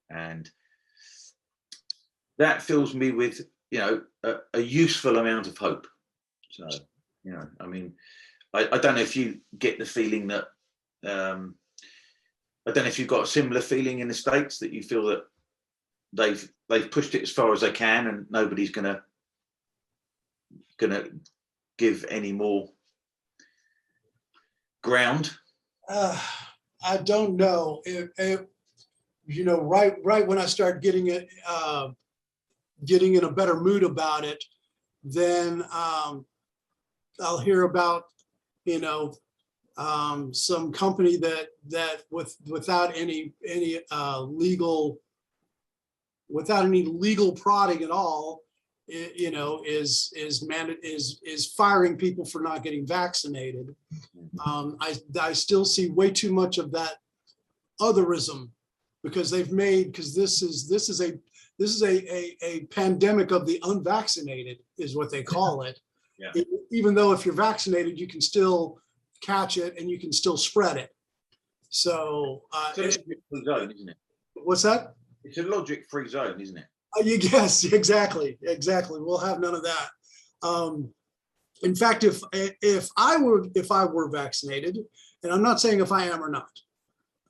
S1: and that fills me with, a useful amount of hope. So, I mean, I don't know if you get the feeling that, I don't know if you've got a similar feeling in the States, that you feel that they've pushed it as far as they can and nobody's gonna give any more ground.
S2: I don't know. Right when I start getting in a better mood about it, then I'll hear about some company that without any legal prodding at all, is firing people for not getting vaccinated. I still see way too much of that otherism, because this is a pandemic of the unvaccinated, is what they call it.
S1: Yeah.
S2: Even though if you're vaccinated, you can still catch it and you can still spread it. So
S1: it's a logic-free zone, isn't it?
S2: What's that?
S1: It's a logic-free zone, isn't it?
S2: Yes, exactly. We'll have none of that. In fact, if I were vaccinated, and I'm not saying if I am or not,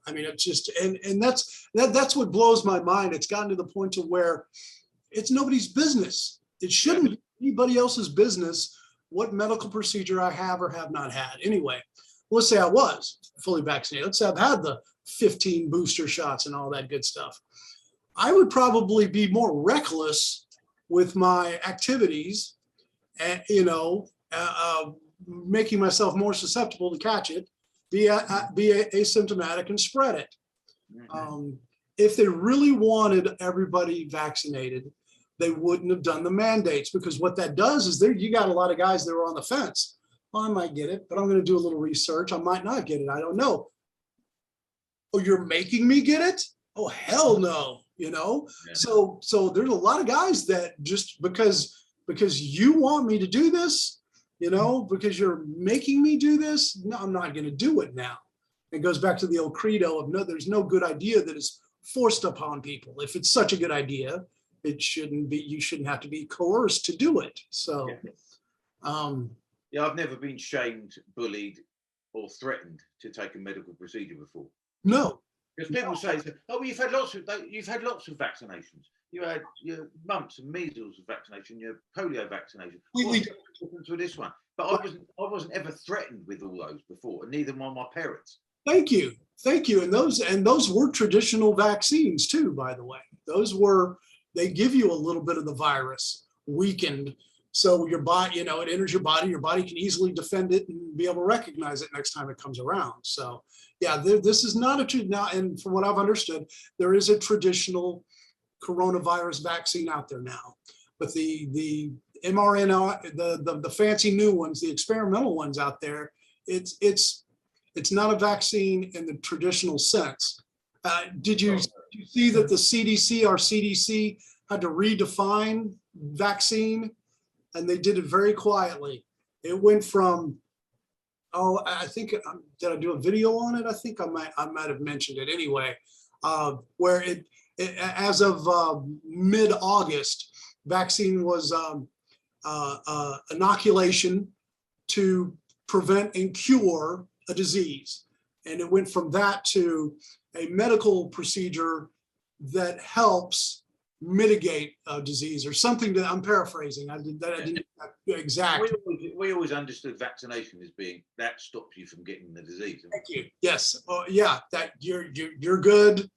S2: I mean, it's just, and that's what blows my mind. It's gotten to the point to where it's nobody's business. It shouldn't be anybody else's business what medical procedure I have or have not had. Anyway, let's say I was fully vaccinated. Let's say I've had the 15 booster shots and all that good stuff. I would probably be more reckless with my activities, and making myself more susceptible to catch it, be asymptomatic and spread it.
S1: Mm-hmm.
S2: If they really wanted everybody vaccinated, they wouldn't have done the mandates, because what that does is you got a lot of guys that are on the fence. Well, I might get it, but I'm going to do a little research. I might not get it. I don't know. Oh, you're making me get it? Oh, hell no. Yeah. So there's a lot of guys that just because you want me to do this, because you're making me do this, no, I'm not going to do it now. It goes back to the old credo of no, there's no good idea that is forced upon people. If it's such a good idea, it shouldn't be, you shouldn't have to be coerced to do it. So,
S1: I've never been shamed, bullied, or threatened to take a medical procedure before.
S2: No.
S1: Because people say, "Oh, well, you've had lots of vaccinations. You had your mumps and measles vaccination, your polio vaccination. What's the difference with this one?" But I wasn't ever threatened with all those before, and neither were my parents.
S2: Thank you, and those were traditional vaccines too. By the way, those were they give you a little bit of the virus weakened. So your body, it enters your body can easily defend it and be able to recognize it next time it comes around. So yeah, this is not a true now. And from what I've understood, there is a traditional coronavirus vaccine out there now, but the mRNA, the fancy new ones, the experimental ones out there, it's not a vaccine in the traditional sense. Did you see that the CDC, our CDC, had to redefine vaccine, and they did it very quietly? It went from, I think, did I do a video on it? I think I might have mentioned it anyway, where it as of mid-August, vaccine was inoculation to prevent and cure a disease. And it went from that to a medical procedure that helps mitigate a disease, or something that I'm paraphrasing. I didn't exact.
S1: We always understood vaccination as being that stops you from getting the disease.
S2: Thank you. Yes. Yeah. That you're good.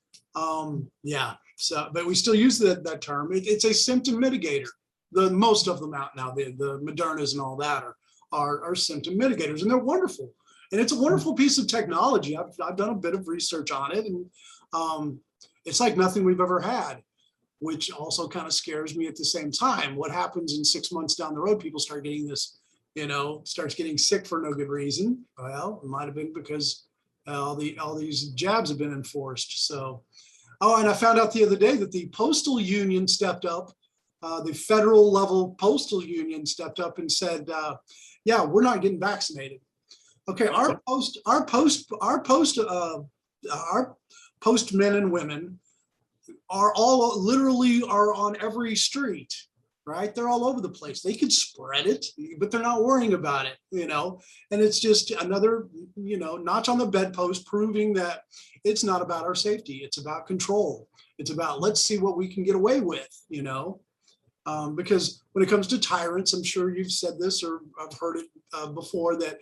S2: Yeah. So, but we still use that term. It's a symptom mitigator. Most of them out now, the Modernas and all that are symptom mitigators, and they're wonderful. And it's a wonderful piece of technology. I've done a bit of research on it, and it's like nothing we've ever had, which also kind of scares me at the same time. What happens in 6 months down the road? People start getting this, starts getting sick for no good reason. Well, it might have been because all these jabs have been enforced. So, and I found out the other day that the postal union stepped up. The federal level postal union stepped up and said, "Yeah, we're not getting vaccinated." Okay, our postmen and women are all literally on every street, right? They're all over the place. They could spread it, but they're not worrying about it, and it's just another, notch on the bedpost, proving that it's not about our safety. It's about control. It's about, let's see what we can get away with, because when it comes to tyrants, I'm sure you've said this, or I've heard it before, that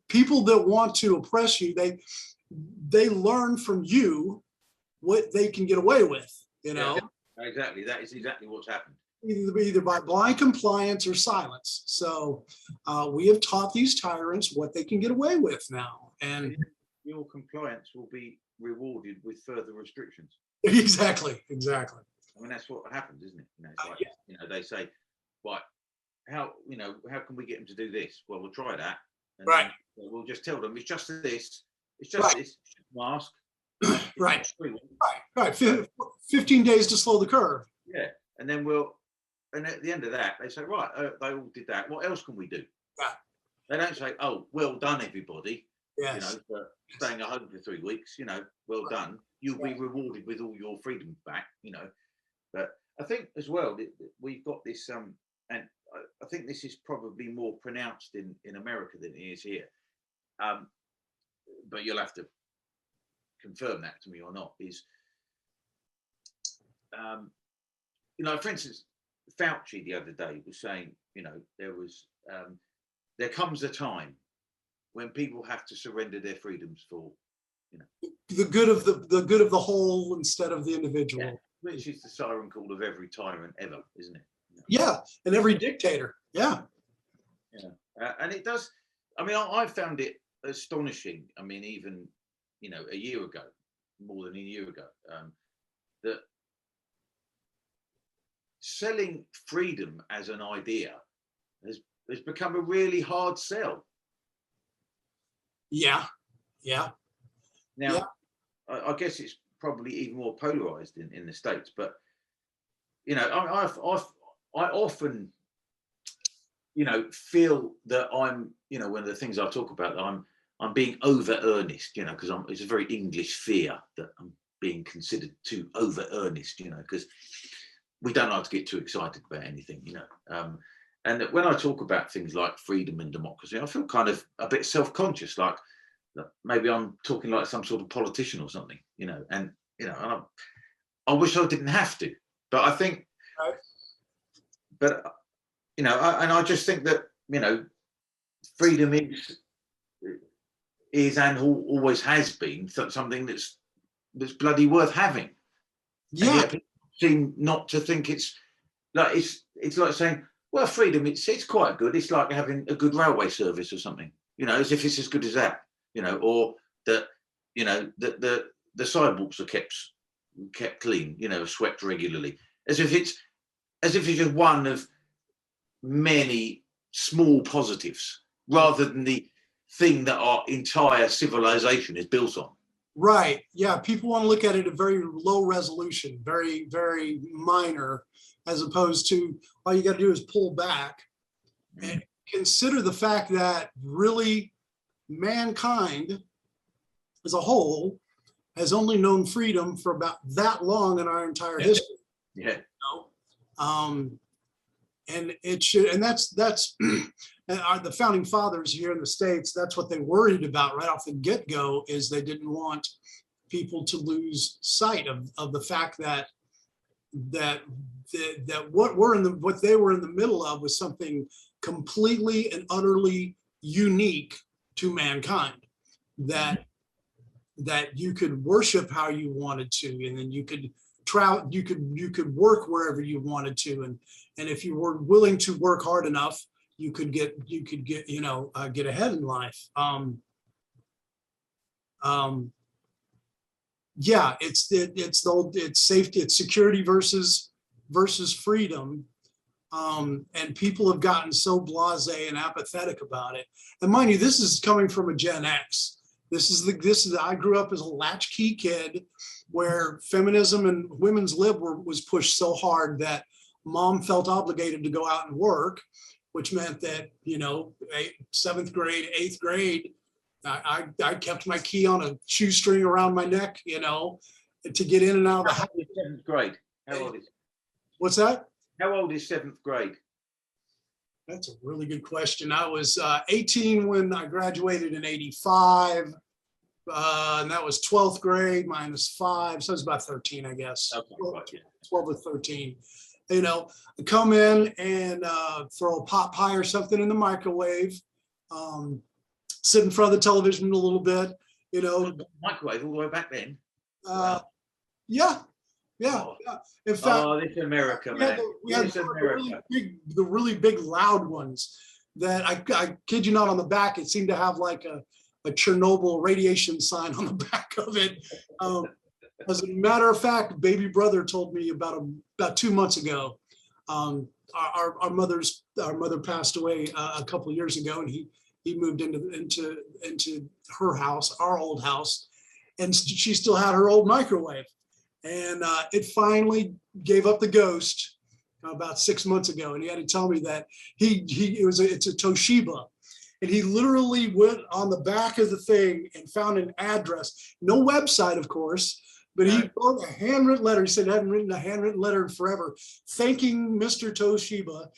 S2: people that want to oppress you, they learn from you what they can get away with,
S1: Yeah, exactly. That is exactly what's happened.
S2: Either by blind compliance or silence. So we have taught these tyrants what they can get away with now. And
S1: your compliance will be rewarded with further restrictions.
S2: Exactly.
S1: I mean, that's what happens, isn't it? It's like, they say, right, how can we get them to do this? Well, we'll try that. And
S2: right.
S1: We'll just tell them it's just this. It's just
S2: right.
S1: this mask.
S2: Right. 15 days to slow the curve.
S1: Yeah. And then and at the end of that, they say, right, they all did that. What else can we do?
S2: Yeah.
S1: They don't say, oh, well done, everybody.
S2: Yes.
S1: For staying at home for 3 weeks, well done. You'll be rewarded with all your freedoms back, But I think as well, we've got this, and I think this is probably more pronounced in America than it is here. But you'll have to confirm that to me or not, is, for instance, Fauci the other day was saying, there comes a time when people have to surrender their freedoms for,
S2: the good of the whole instead of the individual.
S1: Yeah, which is the siren call of every tyrant ever, isn't it?
S2: Yeah, and every dictator. Yeah.
S1: And it does. I mean, I found it astonishing. I mean, even a year ago, more than a year ago, that selling freedom as an idea has become a really hard sell.
S2: Yeah.
S1: Now, I guess it's probably even more polarized in the States, but I often feel that I'm one of the things I talk about, that I'm being over earnest, because it's a very English fear that I'm being considered too over earnest, because we don't like to get too excited about anything, and that when I talk about things like freedom and democracy, I feel kind of a bit self-conscious, like maybe I'm talking like some sort of politician or something, and I wish I didn't have to, but I think, but I just think that freedom is and always has been something that's bloody worth having.
S2: Yeah.
S1: seem not to think it's like saying, well, freedom, it's quite good. It's like having a good railway service or something, as if it's as good as that, or that, that the sidewalks are kept clean, swept regularly, as if it's just one of many small positives rather than the thing that our entire civilization is built on.
S2: Right. Yeah. People want to look at it at very low resolution, very, very minor, as opposed to all you got to do is pull back and consider the fact that really mankind as a whole has only known freedom for about that long in our entire history.
S1: Yeah.
S2: And it should, and that's the founding fathers here in the States, that's what they worried about right off the get-go, is they didn't want people to lose sight of the fact that what they were in the middle of was something completely and utterly unique to mankind, that you could worship how you wanted to, and then you could travel, you could work wherever you wanted to, and if you were willing to work hard enough, you could get get ahead in life. Yeah, it's safety, it's security versus freedom. And people have gotten so blasé and apathetic about it. And mind you, this is coming from a Gen X. I grew up as a latchkey kid where feminism and women's lib was pushed so hard that mom felt obligated to go out and work, which meant that, 7th grade, 8th grade, I kept my key on a shoestring around my neck, to get in and out of the house.
S1: 7th grade. How old is?
S2: What's that?
S1: How old is 7th grade?
S2: That's a really good question. I was 18 when I graduated in 85. And that was 12th grade minus 5. So it's about 13, I guess.
S1: Okay,
S2: 12 or 13. I come in and throw a pot pie or something in the microwave, sit in front of the television a little bit,
S1: Microwave all the way back then?
S2: Yeah. In fact,
S1: this America, man.
S2: We had the really big loud ones that I kid you not, on the back, it seemed to have like a Chernobyl radiation sign on the back of it. As a matter of fact, baby brother told me about 2 months ago. Our mother passed away a couple of years ago, and he moved into her house, our old house, and she still had her old microwave. And it finally gave up the ghost about 6 months ago, and he had to tell me that it's a Toshiba, and he literally went on the back of the thing and found an address, no website, of course, but he wrote a handwritten letter. He said he hadn't written a handwritten letter in forever, thanking Mr. Toshiba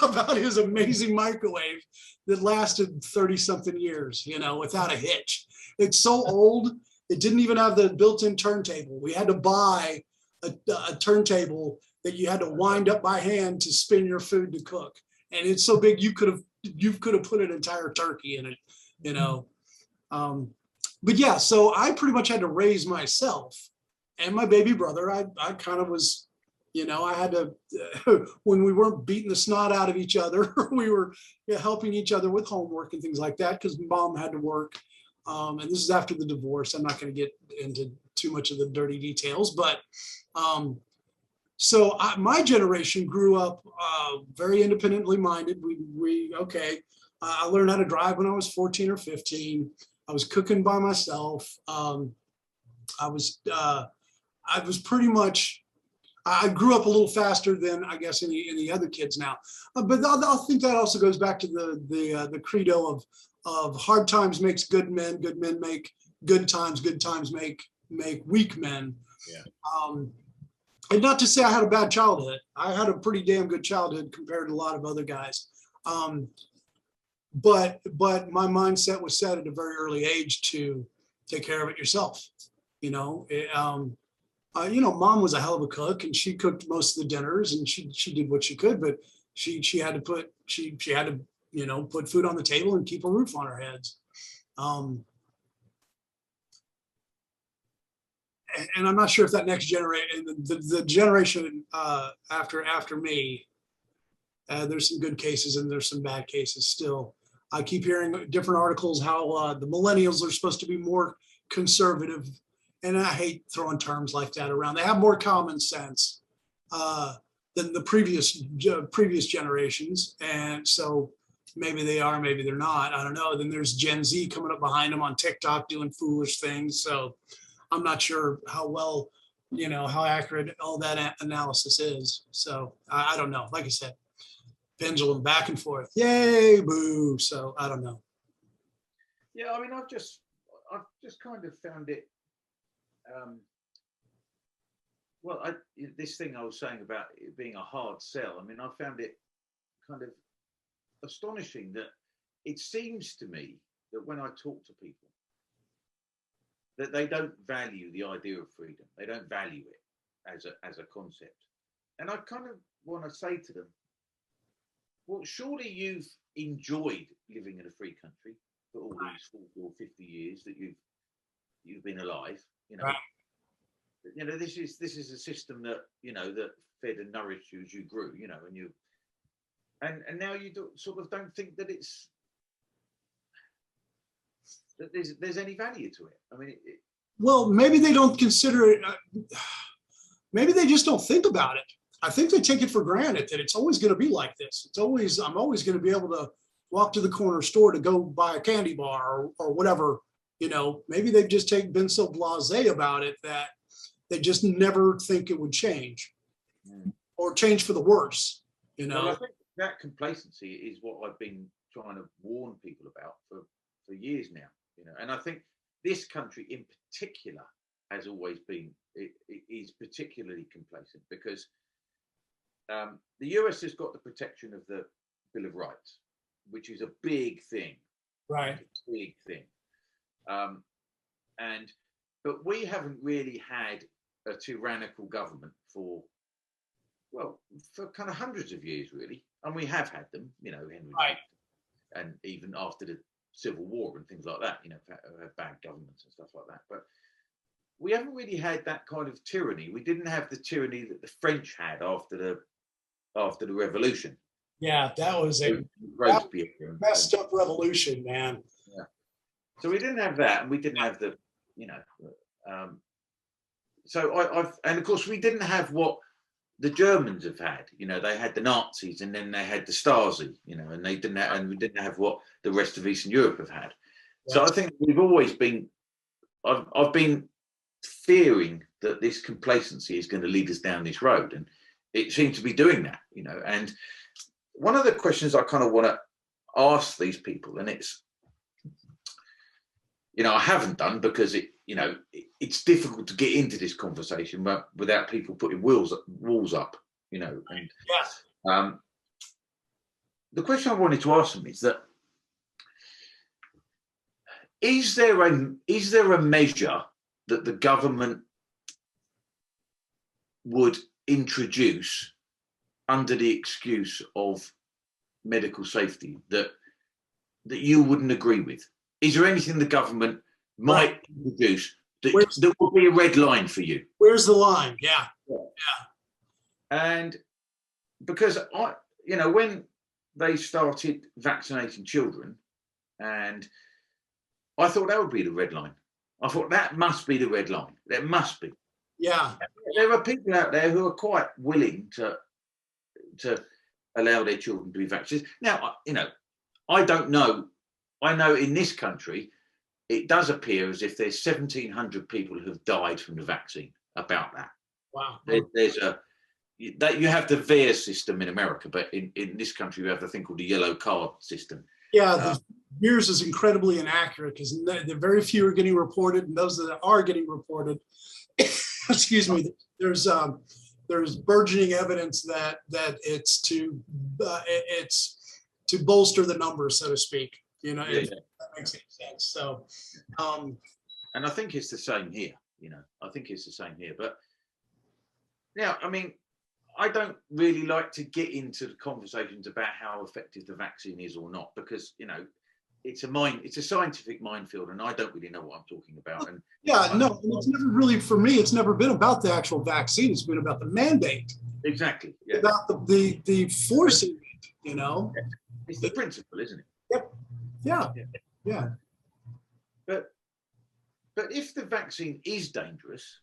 S2: about his amazing microwave that lasted 30-something years, without a hitch. It's so old. It didn't even have the built-in turntable. We had to buy a turntable that you had to wind up by hand to spin your food to cook. And it's so big you could have put an entire turkey in it, But yeah, so I pretty much had to raise myself and my baby brother. I kind of was, I had to, when we weren't beating the snot out of each other, we were helping each other with homework and things like that, because mom had to work. And this is after the divorce. I'm not going to get into too much of the dirty details, but so my generation grew up very independently minded. I learned how to drive when I was 14 or 15. I was cooking by myself. I was pretty much, I grew up a little faster than I guess any other kids now. But I think that also goes back to the credo of hard times makes good men make good times make weak men.
S1: Yeah.
S2: And not to say I had a bad childhood. I had a pretty damn good childhood compared to a lot of other guys. But my mindset was set at a very early age to take care of it yourself. Mom was a hell of a cook, and she cooked most of the dinners, and she did what she could, but she had to put food on the table and keep a roof on our heads. and I'm not sure if that next generation, the generation after me, there's some good cases and there's some bad cases still. I keep hearing different articles how the millennials are supposed to be more conservative, and I hate throwing terms like that around. They have more common sense than the previous generations, and so maybe they are, maybe they're not. I don't know. Then there's Gen Z coming up behind them on TikTok doing foolish things. So I'm not sure how well, how accurate all that analysis is. So I don't know. Like I said, pendulum back and forth. Yay, boo. So I don't know.
S1: Yeah, I mean, I've just kind of found it. This thing I was saying about it being a hard sell. I mean, I found it kind of astonishing that it seems to me that when I talk to people, that they don't value the idea of freedom. They don't value it as a concept. And I kind of want to say to them, well, surely you've enjoyed living in a free country for all these 40 or 50 years that you've been alive.
S2: Right.
S1: This is a system that that fed and nourished you as you grew. And now you sort of don't think that that there's any value to it. I mean,
S2: well, maybe they don't consider it. Maybe they just don't think about it. I think they take it for granted that it's always going to be like this. I'm always going to be able to walk to the corner store to go buy a candy bar or whatever. Maybe they've just been so blasé about it that they just never think it would change or change for the worse.
S1: Well, I think that complacency is what I've been trying to warn people about for years now. And I think this country in particular has always been, it is particularly complacent because the US has got the protection of the Bill of Rights, which is a big thing.
S2: Right.
S1: A big thing. But we haven't really had a tyrannical government for kind of hundreds of years, really. And we have had them, Henry
S2: right.
S1: VIII, and even after the Civil War and things like that, bad governments and stuff like that. But we haven't really had that kind of tyranny. We didn't have the tyranny that the French had after the Revolution.
S2: Yeah, that was a messed up revolution, man.
S1: Yeah. So we didn't have that, and we didn't have the, and of course we didn't have what the Germans have had. They had the Nazis, and then they had the Stasi, and they didn't have, and we didn't have what the rest of Eastern Europe have had. Yeah. So I think we've always been, I've been fearing that this complacency is going to lead us down this road, and it seems to be doing that, and one of the questions I kind of want to ask these people, and it's, I haven't done because it's difficult to get into this conversation without people putting walls up, and
S2: yeah.
S1: The question I wanted to ask them is that is there a measure that the government would introduce under the excuse of medical safety that you wouldn't agree with? Is there anything the government might introduce that would be a red line for you?
S2: Where's the line? Yeah.
S1: And because when they started vaccinating children, and I thought that would be the red line. I thought that must be the red line. There must be.
S2: Yeah.
S1: There are people out there who are quite willing to allow their children to be vaccinated. Now, I don't know. I know in this country, it does appear as if there's 1,700 people who have died from the vaccine. About that.
S2: Wow.
S1: There's that you have the VAERS system in America, but in this country, we have the thing called the yellow card system.
S2: Yeah, the VAERS is incredibly inaccurate because the very few are getting reported, and those that are getting reported, excuse me, there's burgeoning evidence that it's to bolster the numbers, so to speak. If that makes any sense. So,
S1: and I think it's the same here. I think it's the same here. But yeah, I mean, I don't really like to get into the conversations about how effective the vaccine is or not, because it's a scientific minefield, and I don't really know what I'm talking about. And
S2: yeah, no, and it's never really, for me, it's never been about the actual vaccine. It's been about the mandate.
S1: Exactly. Yeah.
S2: About the forcing it, you know.
S1: It's the principle, isn't it?
S2: Yep. Yeah. Yeah.
S1: But if the vaccine is dangerous,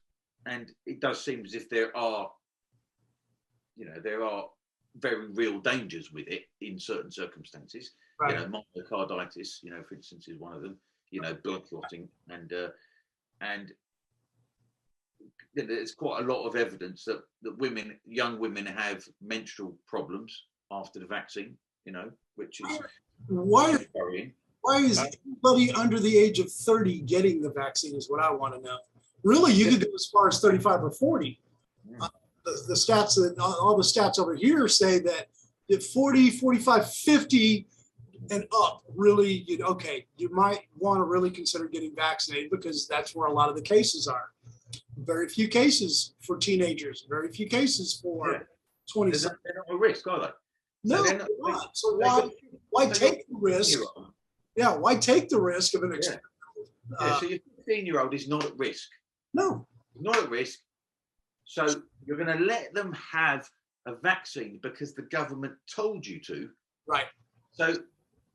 S1: and it does seem as if there are very real dangers with it in certain circumstances.
S2: Right.
S1: You know, myocarditis, for instance, is one of them. Blood clotting, and there's quite a lot of evidence that young women have menstrual problems after the vaccine. Which is worrying.
S2: Why is anybody under the age of 30 getting the vaccine is what I want to know. Really, you could go as far as 35 or 40. The stats, all the stats over here say that if 40, 45, 50 and up, really, you might want to really consider getting vaccinated, because that's where a lot of the cases are. Very few cases for teenagers, very few cases for 20.
S1: They're not a risk, are they?
S2: No, they're not. So why take the risk? Yeah, why take the risk of an experiment?
S1: So your 15-year-old is not at risk.
S2: No.
S1: Not at risk. So you're going to let them have a vaccine because the government told you to.
S2: Right.
S1: So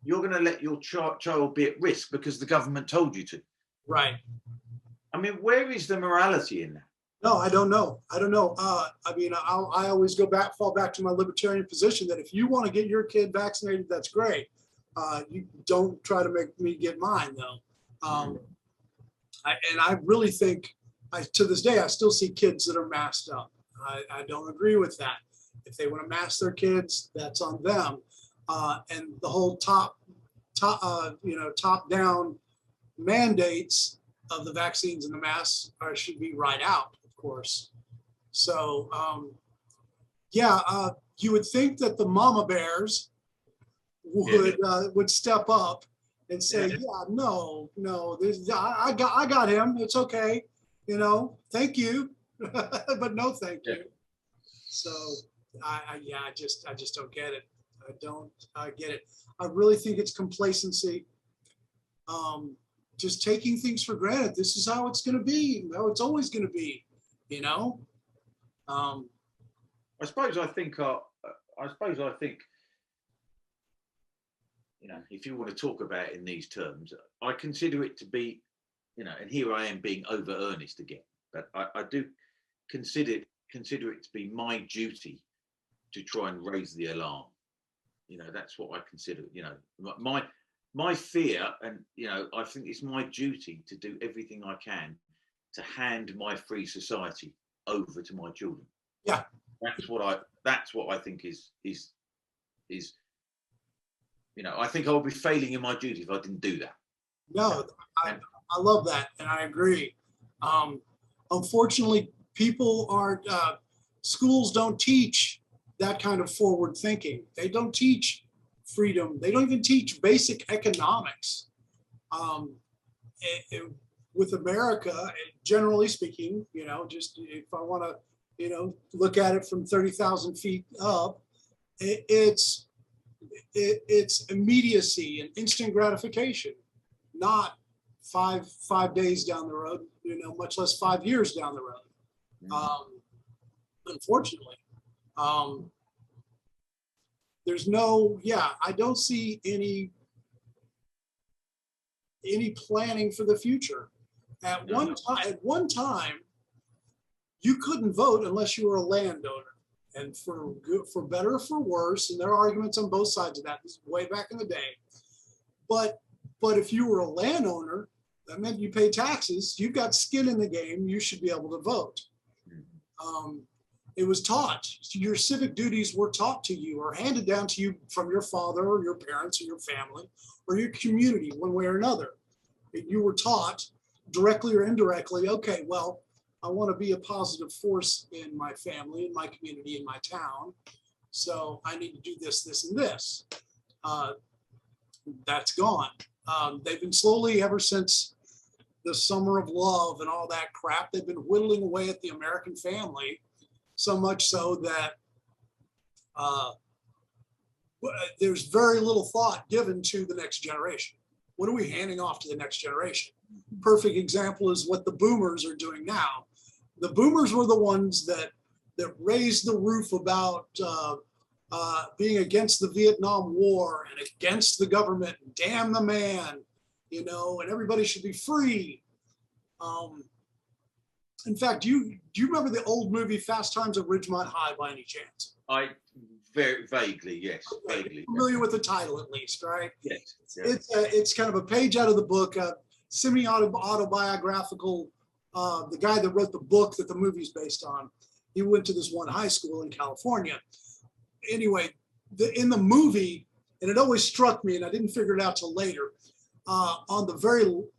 S1: you're going to let your child be at risk because the government told you to.
S2: Right.
S1: I mean, where is the morality in that?
S2: No, I don't know. I always fall back to my libertarian position that if you want to get your kid vaccinated, that's great. You don't try to make me get mine, though. I really think, to this day, I still see kids that are masked up. I don't agree with that. If they want to mask their kids, that's on them. And the whole top-down mandates of the vaccines and the masks should be right out, of course. So, you would think that the mama bears would step up and say, no, I got him. It's okay. Thank you, but no, thank you. So I just don't get it. I don't get it. I really think it's complacency. Just taking things for granted. This is how it's going to be. How it's always going to be.
S1: I suppose I think. If you want to talk about it in these terms, I consider it to be, and here I am being over earnest again, but I do consider it to be my duty to try and raise the alarm. That's what I consider. My fear, and I think it's my duty to do everything I can to hand my free society over to my children.
S2: Yeah,
S1: that's what I think is. I think I'll be failing in my duty if I didn't do that.
S2: No, I love that, and I agree. Unfortunately, schools don't teach that kind of forward thinking. They don't teach freedom. They don't even teach basic economics. With America, generally speaking, just if I want to, look at it from 30,000 feet up, it's immediacy and instant gratification, not five days down the road, much less 5 years down the road. Unfortunately, there's I don't see any planning for the future. At one time, you couldn't vote unless you were a landowner. And for better or for worse, and there are arguments on both sides of that. This is way back in the day. But if you were a landowner, that meant you pay taxes. You've got skin in the game. You should be able to vote. It was taught. Your civic duties were taught to you or handed down to you from your father or your parents or your family or your community, one way or another. You were taught directly or indirectly, okay, well, I want to be a positive force in my family, in my community, in my town. So I need to do this, this, and this. That's gone. They've been slowly, ever since the summer of love and all that crap, they've been whittling away at the American family, so much so that there's very little thought given to the next generation. what are we handing off to the next generation? Perfect example is what the boomers are doing now. The boomers were the ones that raised the roof about being against the Vietnam War and against the government, and damn the man, you know, and everybody should be free. In fact, do you remember the old movie Fast Times at Ridgemont High by any chance?
S1: I very vaguely, yes,
S2: Okay.
S1: vaguely.
S2: Familiar with the title at least, right?
S1: Yes. Yeah.
S2: It's kind of a page out of the book, semi-autobiographical. The guy that wrote the book that the movie's based on, he went to this one high school in California. Anyway, in the movie, and it always struck me, and I didn't figure it out till later, on the very, let's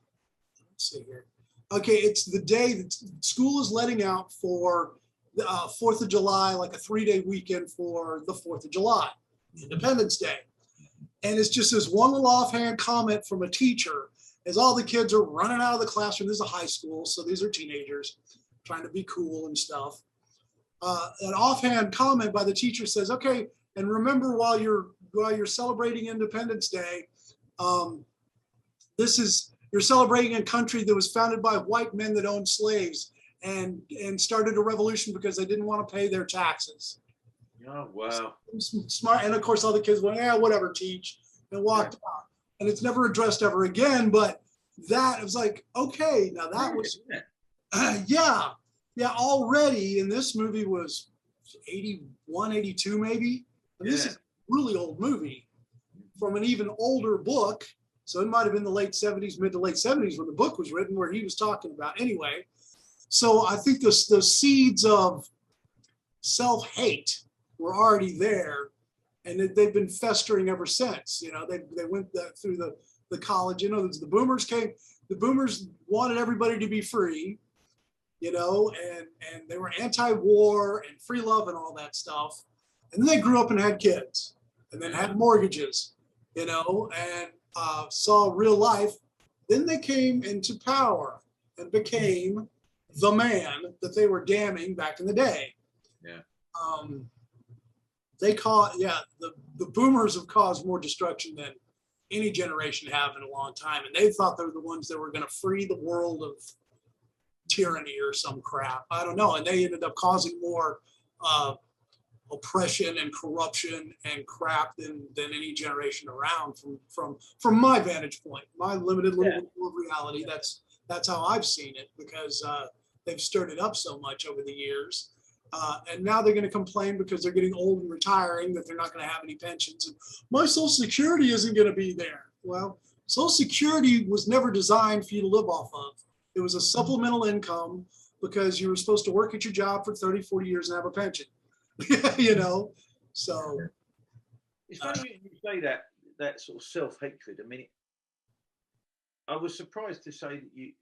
S2: see here. Okay, it's the day that school is letting out for the 4th of July, like a 3-day weekend for the 4th of July, Independence Day. And it's just this one little offhand comment from a teacher as all the kids are running out of the classroom. This is a high school, so these are teenagers trying to be cool and stuff. An offhand comment by the teacher says, okay, and remember while you're celebrating Independence Day, you're celebrating a country that was founded by white men that owned slaves and started a revolution because they didn't want to pay their taxes.
S1: Oh, wow.
S2: Smart. And of course, all the kids went, yeah, whatever, teach, and walked out. And it's never addressed ever again. But that was like, okay, now that was, yeah, already. And this movie was 81, 82 maybe. And this is a really old movie from an even older book. So it might have been the late 70s, mid to late 70s when the book was written, where he was talking about anyway. So I think those seeds of self-hate were already there, and they've been festering ever since. You know, they went through the college. You know, the boomers came. The boomers wanted everybody to be free, you know, and they were anti-war and free love and all that stuff. And then they grew up and had kids, and then had mortgages, you know, and saw real life. Then they came into power and became the man that they were damning back in the day.
S1: Yeah.
S2: The boomers have caused more destruction than any generation have in a long time. And they thought they were the ones that were going to free the world of tyranny or some crap. I don't know. And they ended up causing more oppression and corruption and crap than any generation around from my vantage point, my limited little of reality. That's how I've seen it, because they've stirred it up so much over the years. And now they're going to complain because they're getting old and retiring that they're not going to have any pensions. And my Social Security isn't going to be there. Well, Social Security was never designed for you to live off of. It was a supplemental income because you were supposed to work at your job for 30, 40 years and have a pension. You know, so.
S1: It's funny you say that sort of self-hatred. I mean, I was surprised to say that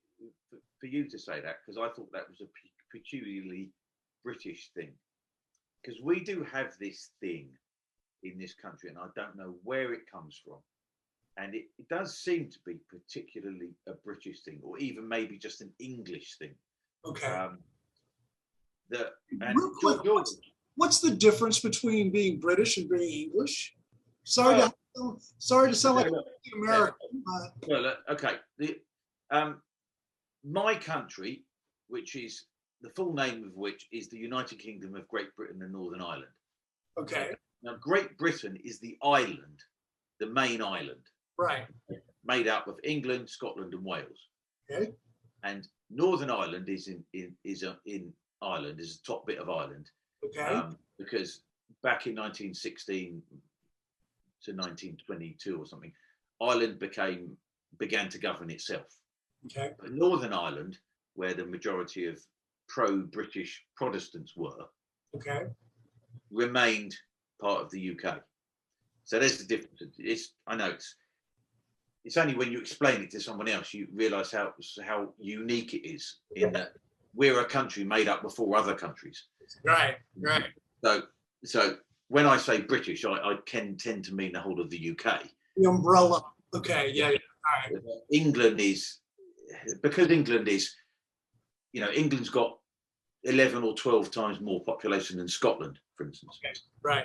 S1: for you to say that, because I thought that was a peculiarly British thing, because we do have this thing in this country, and I don't know where it comes from, and it does seem to be particularly a British thing, or even maybe just an English thing.
S2: Okay.
S1: And
S2: real quick, what's the difference between being British and being English? Sorry to sound like an American.
S1: Well, okay. My country, which is the full name of which is the United Kingdom of Great Britain and Northern Ireland.
S2: Okay.
S1: Now, Great Britain is the island, the main island.
S2: Right.
S1: Made up of England, Scotland, and Wales. Okay. And Northern Ireland is in Ireland, is the top bit of Ireland.
S2: Okay.
S1: Because back in 1916 to 1922 or something, Ireland began to govern itself.
S2: Okay.
S1: But Northern Ireland, where the majority of pro-British Protestants were,
S2: okay,
S1: remained part of the UK. So there's the difference. I know it's only when you explain it to someone else you realise how unique it is in that we're a country made up of 4 other countries.
S2: Right.
S1: So when I say British, I can tend to mean the whole of the UK.
S2: The umbrella. Okay. Yeah. All right.
S1: England is, because England is, England's got 11 or 12 times more population than Scotland, for instance.
S2: Okay. Right.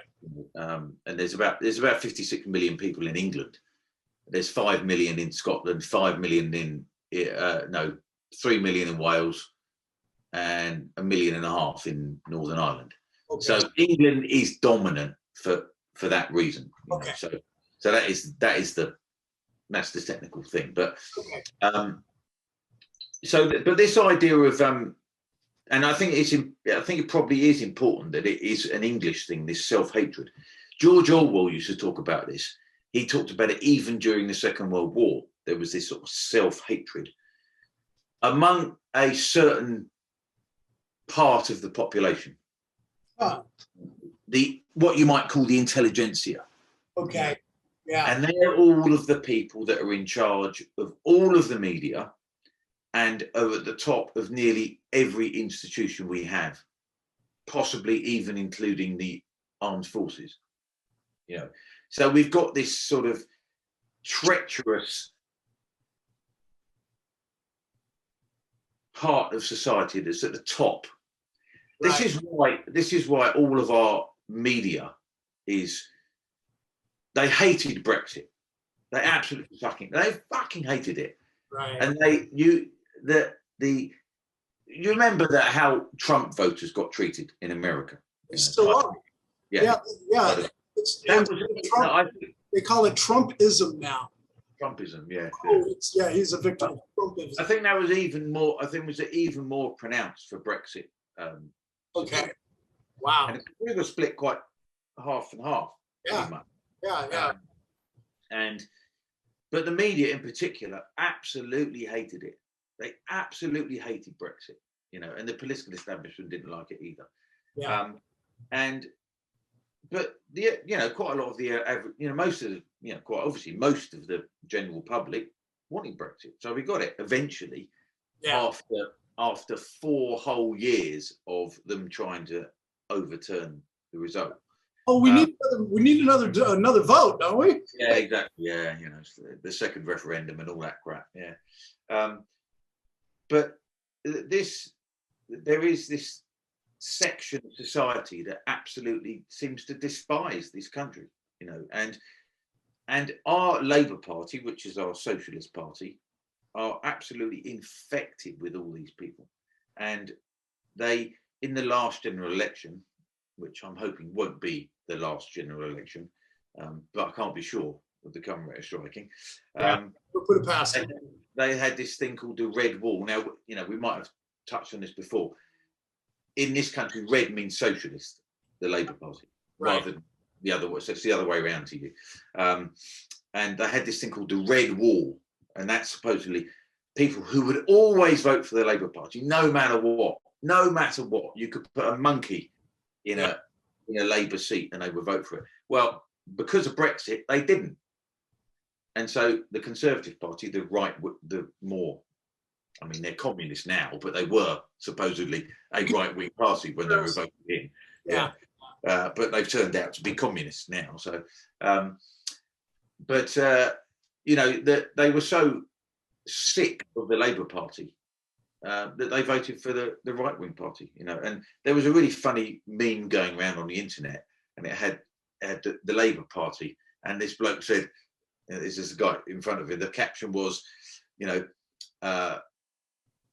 S1: And there's about 56 million people in England. there's 5 million in Scotland, 5 million in 3 million in Wales, and 1.5 million in Northern Ireland. Okay. So England is dominant for that reason. Okay. So that's the technical thing. But okay. But this idea of and I think it probably is important that it is an English thing, this self-hatred. George Orwell used to talk about this. He talked about it even during the Second World War. There was this sort of self-hatred among a certain part of the population. What you might call the intelligentsia.
S2: Okay. Yeah.
S1: And they're all of the people that are in charge of all of the media and are at the top of nearly every institution we have, possibly even including the armed forces. You know, so we've got this sort of treacherous part of society that's at the top. Right. This is why all of our media they hated Brexit. They absolutely fucking hated it.
S2: Right.
S1: And you remember that how Trump voters got treated in America.
S2: Still are. Yeah. They call it Trumpism now.
S1: Trumpism, yeah.
S2: Oh, he's a victim of Trumpism.
S1: I think that was even more. I think it was even more pronounced for Brexit.
S2: Okay. Wow.
S1: And we were split quite half and half.
S2: Yeah. Yeah.
S1: But the media in particular absolutely hated it. They absolutely hated Brexit, you know, and the political establishment didn't like it either.
S2: Yeah.
S1: But quite a lot of the average, most of the, quite obviously most of the general public wanted Brexit. So we got it eventually. Yeah. After 4 whole years of them trying to overturn the result.
S2: Oh, we need another vote, don't we?
S1: Yeah, exactly. Yeah, the second referendum and all that crap. Yeah, but there is this section of society that absolutely seems to despise this country, and our Labour Party, which is our socialist party, are absolutely infected with all these people, and they, in the last general election, which I'm hoping won't be the last general election, but I can't be sure with the current rate of striking.
S2: We'll put it past them.
S1: They had this thing called the Red Wall. Now, we might have touched on this before. In this country, red means socialist, the Labour Party, rather than the other way. So it's the other way around to you. And they had this thing called the Red Wall, and that's supposedly people who would always vote for the Labour Party, no matter what. No matter what, you could put a monkey in a Labour seat and they would vote for it. Well, because of Brexit, they didn't. And so the Conservative Party, the right, the more, I mean, they're communists now, but they were supposedly a right-wing party when they were voted in. Yeah. But they've turned out to be communists now. So, they were so sick of the Labour Party that they voted for the right-wing party, and there was a really funny meme going around on the internet, and it had the Labour Party, and this bloke said, this is the guy in front of him, the caption was, you're a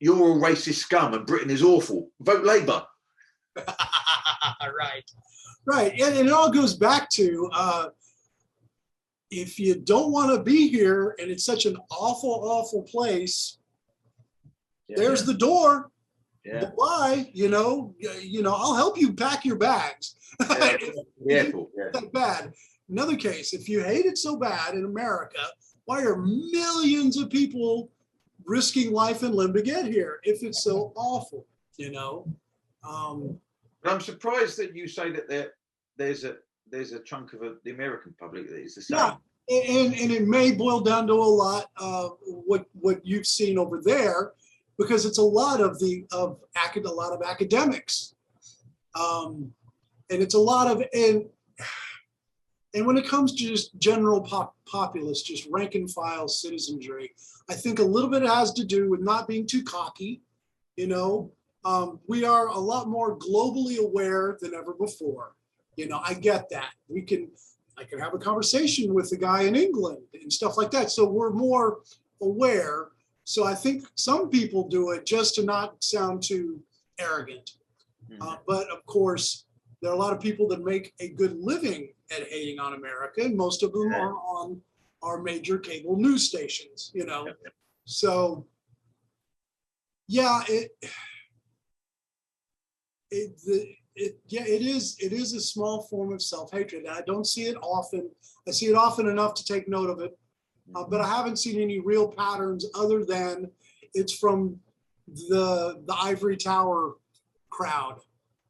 S1: racist scum and Britain is awful, vote Labour.
S2: Right, and it all goes back to, if you don't want to be here and it's such an awful place, there's the door. Yeah. Bye. I'll help you pack your bags. That bad. Another case, if you hate it so bad in America, why are millions of people risking life and limb to get here if it's so awful?
S1: I'm surprised that you say that there's a chunk of the American public that is the same.
S2: Yeah, and it may boil down to a lot of what you've seen over there, because it's a lot of academics, and it's a lot of and when it comes to just general populace, just rank and file citizenry, I think a little bit has to do with not being too cocky. We are a lot more globally aware than ever before. I get that. We can, I can have a conversation with the guy in England and stuff like that. So we're more aware. So I think some people do it just to not sound too arrogant. But of course, there are a lot of people that make a good living at hating on America, and most of them are on our major cable news stations, you know. So yeah, it is a small form of self-hatred. I don't see it often. I see it often enough to take note of it, but I haven't seen any real patterns other than it's from the ivory tower crowd,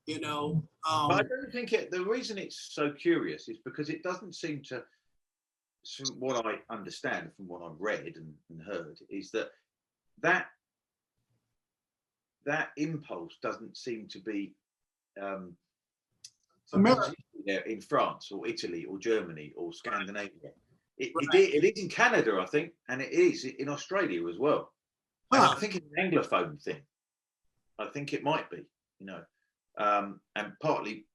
S2: you know.
S1: But I don't think the reason it's so curious is because it doesn't seem to, from what I understand, from what I've read and heard, is that impulse doesn't seem to be
S2: America
S1: there in France or Italy or Germany or Scandinavia. It is in Canada, I think, and it is in Australia as well. And I think it's an Anglophone thing. I think it might be, you know, and partly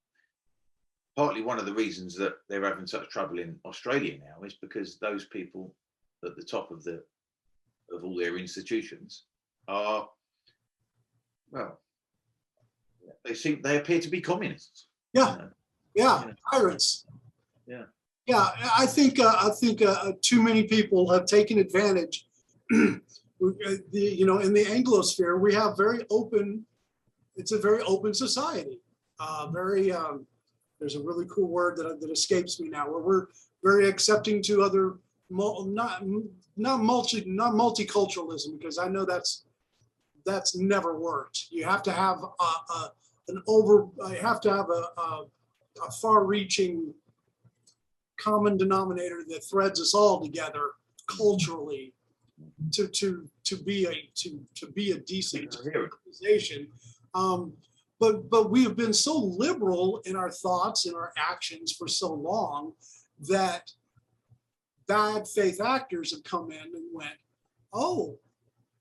S1: one of the reasons that they're having such trouble in Australia now is because those people at the top of all their institutions are, well, they appear to be communists.
S2: Yeah,
S1: you know?
S2: yeah, tyrants.
S1: Yeah,
S2: yeah. I think too many people have taken advantage. You know, in the Anglosphere, we have very open. It's a very open society. There's a really cool word that escapes me now, where we're very accepting to other, not multiculturalism, because I know that's never worked. You have to have a far-reaching common denominator that threads us all together culturally to be a decent organization. But we have been so liberal in our thoughts and our actions for so long that bad faith actors have come in and went, oh,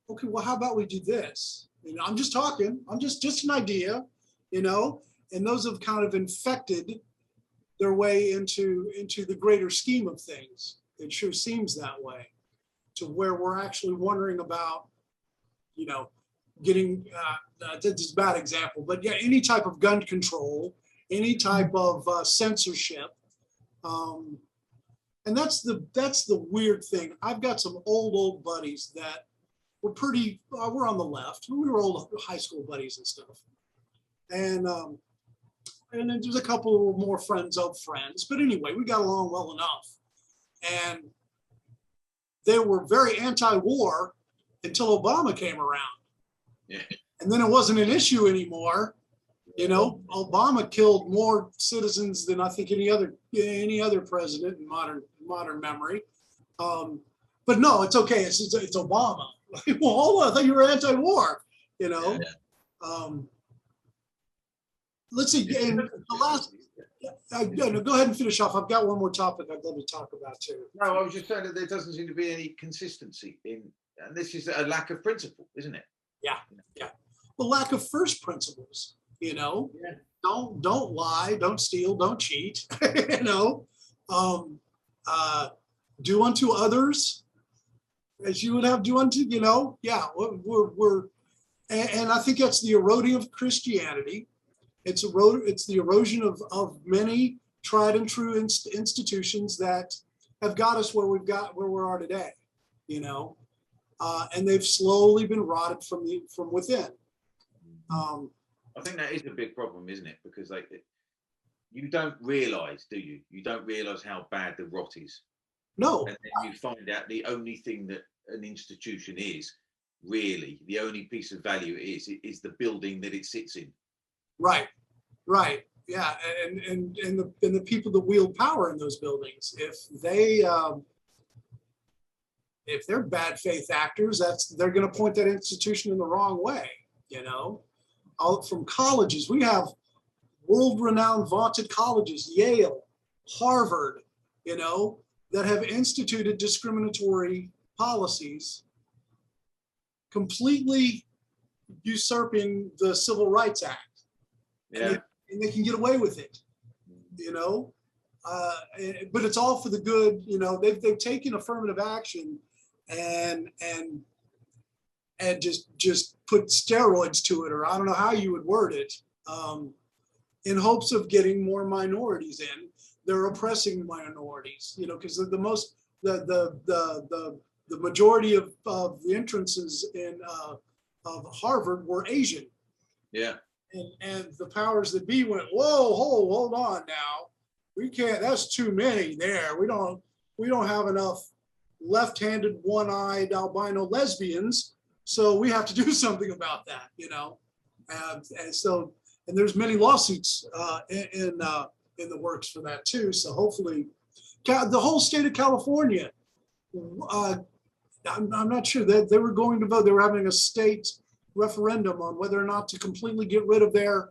S2: okay, well, how about we do this? You know, I'm just talking. I'm just an idea, you know. And those have kind of infected their way into the greater scheme of things. It sure seems that way, to where we're actually wondering about, you know, getting, this is a bad example, but yeah, any type of gun control, any type of censorship. And that's the weird thing. I've got some old buddies that were pretty, we're on the left. We were old high school buddies and stuff. And then there's a couple more friends of friends. But anyway, we got along well enough. And they were very anti-war until Obama came around.
S1: Yeah.
S2: And then it wasn't an issue anymore. You know, Obama killed more citizens than I think any other president in modern memory. But no, it's okay. It's Obama. Well, hold on, I thought you were anti-war. You know. Yeah. Let's see. And the last. No, go ahead and finish off. I've got one more topic I'd love to talk about too.
S1: No, I was just saying that there doesn't seem to be any consistency and this is a lack of principle, isn't it?
S2: Yeah. The lack of first principles. You know, don't lie, don't steal, don't cheat. You know, do unto others as you would have do unto. You know, and I think that's the eroding of Christianity. It's the erosion of many tried and true institutions that have got us where we are today. You know, and they've slowly been rotted from within.
S1: I think that is a big problem, isn't it? Because you don't realise, do you? You don't realise how bad the rot is.
S2: No.
S1: And then you find out the only thing that an institution is, really, the only piece of value it is the building that it sits in. Right.
S2: Yeah. And the people that wield power in those buildings, if they're bad faith actors, they're going to point that institution in the wrong way, you know. From colleges, we have world-renowned vaunted colleges, Yale, Harvard, you know, that have instituted discriminatory policies, completely usurping the Civil Rights Act.
S1: Yeah.
S2: And they can get away with it, you know. but it's all for the good. You know, they've taken affirmative action and just put steroids to it, or I don't know how you would word it, in hopes of getting more minorities in. They're oppressing minorities, you know, because the majority of the entrances in of Harvard were Asian.
S1: Yeah.
S2: And the powers that be went, whoa, hold on now. We can't, that's too many there. We don't have enough left-handed, one-eyed albino lesbians. So we have to do something about that, you know? And so there's many lawsuits in the works for that too. So hopefully the whole state of California, I'm not sure that they were going to vote. They were having a state referendum on whether or not to completely get rid of their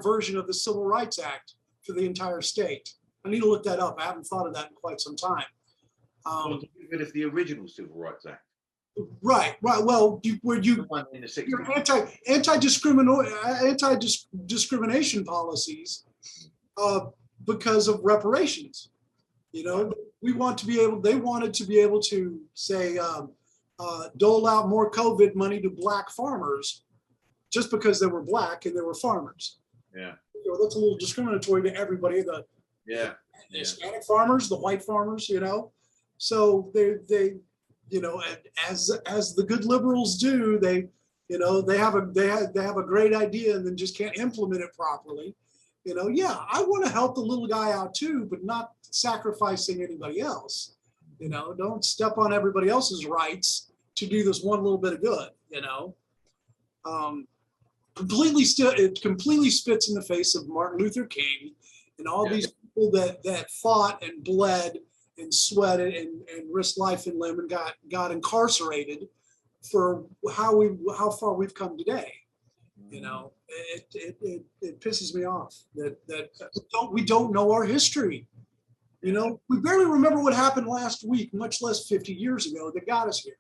S2: version of the Civil Rights Act for the entire state. I need to look that up. I haven't thought of that in quite some time.
S1: Well, to get rid of the original Civil Rights Act.
S2: Right. Well, you're
S1: In the 60s.
S2: anti-discrimination policies because of reparations. You know, they wanted to be able to say, dole out more COVID money to Black farmers just because they were Black and they were farmers.
S1: Yeah.
S2: You know, that's a little discriminatory to everybody. The Hispanic farmers, the white farmers, you know. So they you know, as the good liberals do, they have a great idea and then just can't implement it properly. You know, yeah, I want to help the little guy out too, but not sacrificing anybody else. You know, don't step on everybody else's rights to do this one little bit of good. You know, it completely spits in the face of Martin Luther King and all these people that fought and bled and sweated and risked life and limb and got incarcerated for how far we've come today. You know, it pisses me off that we don't know our history. You know, we barely remember what happened last week, much less 50 years ago that got us here.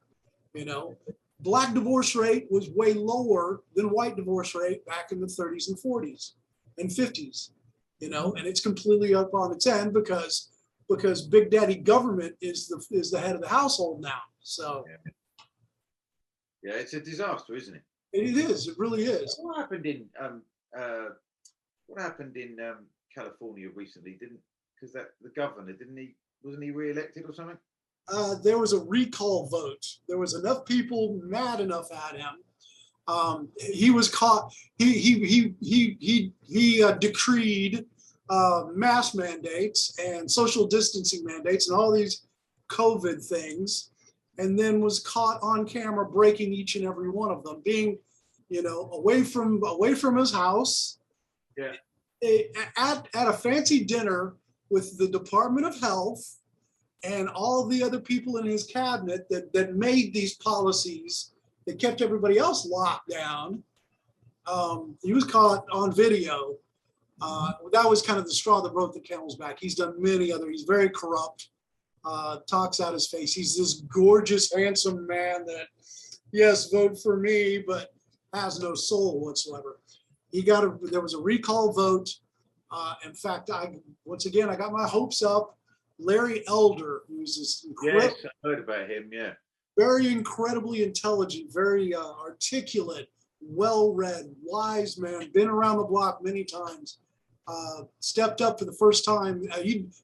S2: You know, Black divorce rate was way lower than white divorce rate back in the 30s and 40s and 50s. You know, and it's completely up on its end because Big Daddy government is the head of the household now. So
S1: yeah, it's a disaster, isn't it?
S2: It is. It really is.
S1: What happened in California recently? Because the governor wasn't he re-elected or something?
S2: There was a recall vote. There was enough people mad enough at him. He was caught. He decreed mask mandates and social distancing mandates and all these COVID things, and then was caught on camera breaking each and every one of them, being, you know, away from his house, at a fancy dinner with the Department of Health and all the other people in his cabinet that made these policies that kept everybody else locked down. He was caught on video. That was kind of the straw that broke the camel's back. He's done many other. He's very corrupt. Talks out his face. He's this gorgeous, handsome man that, yes, vote for me, but has no soul whatsoever. There was a recall vote. In fact, I got my hopes up. Larry Elder, who's this
S1: yes, I heard about him. Yeah,
S2: very incredibly intelligent, very articulate, well-read, wise man, been around the block many times. Stepped up for the first time.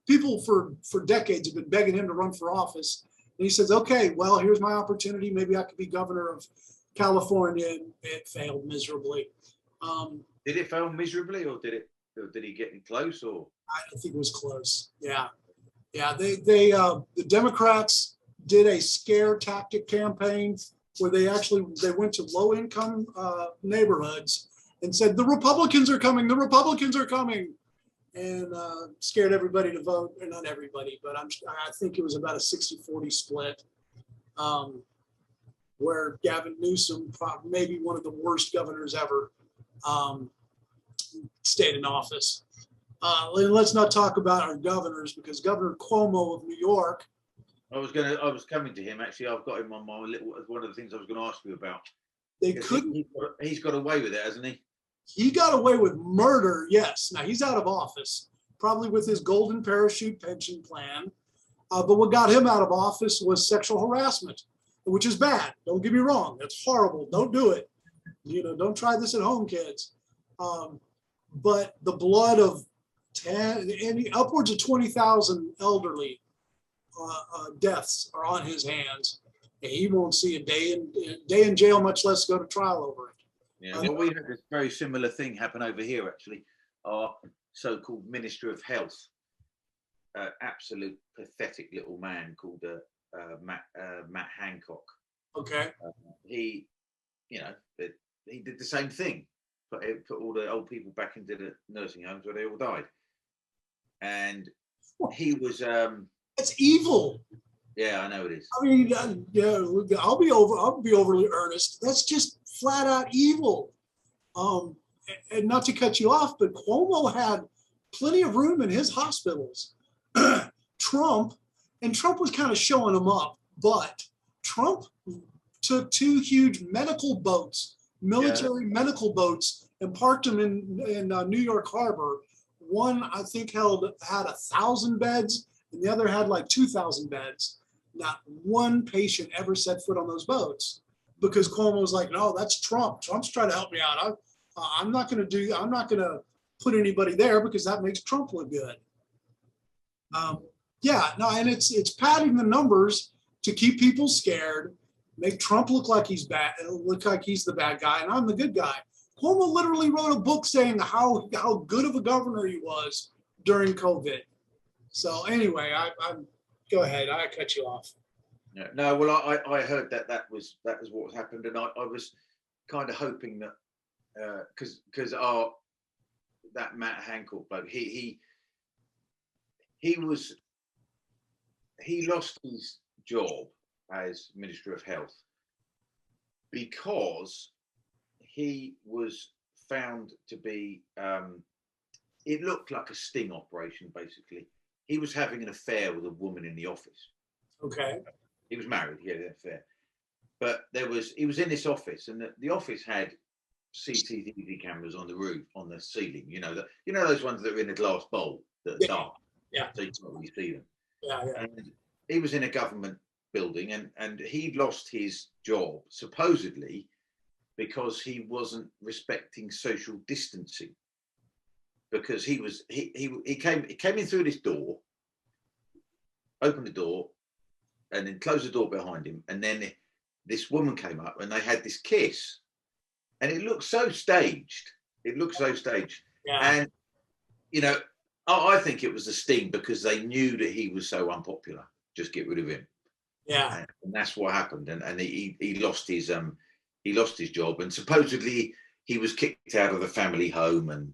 S2: People for decades have been begging him to run for office. And he says, okay, well, here's my opportunity. Maybe I could be governor of California. And it failed miserably.
S1: Did it fail miserably, or did he get close? Or
S2: I think it was close. Yeah. The Democrats did a scare tactic campaign where they went to low-income neighborhoods and said, the Republicans are coming, and scared everybody to vote, or not everybody, but I think it was about a 60-40 split, where Gavin Newsom, maybe one of the worst governors ever, stayed in office. Let's not talk about our governors, because Governor Cuomo of New York.
S1: I was coming to him, actually. I've got him on my one of the things I was going to ask you about. He's got away with it, hasn't he?
S2: He got away with murder, yes. Now he's out of office, probably with his golden parachute pension plan. But what got him out of office was sexual harassment, which is bad. Don't get me wrong. It's horrible. Don't do it. Don't try this at home, kids. But the blood of upwards of 20,000 elderly deaths are on his hands. And he won't see a day in jail, much less go to trial over it.
S1: Yeah, well, we had this very similar thing happen over here, actually. Our so-called Minister of Health, absolute pathetic little man called Matt Hancock.
S2: Okay.
S1: He did the same thing, put all the old people back into the nursing homes where they all died. And he was...
S2: That's evil.
S1: Yeah, I know it is.
S2: I mean, I'll be overly earnest. That's just flat out evil. And not to cut you off, but Cuomo had plenty of room in his hospitals. Trump was kind of showing them up, but Trump took 2 huge medical boats, military medical boats, and parked them in New York Harbor. One, I think, had 1,000 beds, and the other had like 2,000 beds. Not one patient ever set foot on those boats because Cuomo was like, no, that's Trump. Trump's trying to help me out. I'm not going to put anybody there because that makes Trump look good. And it's padding the numbers to keep people scared, make Trump look like he's bad, look like he's the bad guy, and I'm the good guy. Cuomo literally wrote a book saying how good of a governor he was during COVID. So anyway, go ahead. I cut you off.
S1: No, well, I heard that was what happened, and I was kind of hoping that because that Matt Hancock bloke, he lost his job as Minister of Health because he was found to be it looked like a sting operation, basically. He was having an affair with a woman in the office.
S2: Okay.
S1: He was married, he had an affair. But he was in this office, and the office had CCTV cameras on the roof, on the ceiling, those ones that are in a glass bowl that are dark.
S2: Yeah.
S1: So you can't really see them.
S2: Yeah.
S1: And he was in a government building, and he lost his job, supposedly, because he wasn't respecting social distancing. Because he came in through this door, opened the door, and then closed the door behind him. And then this woman came up, and they had this kiss, and it looked so staged. Yeah. And I think it was a sting because they knew that he was so unpopular. Just get rid of him.
S2: Yeah.
S1: And that's what happened. And he lost his job, and supposedly he was kicked out of the family home, and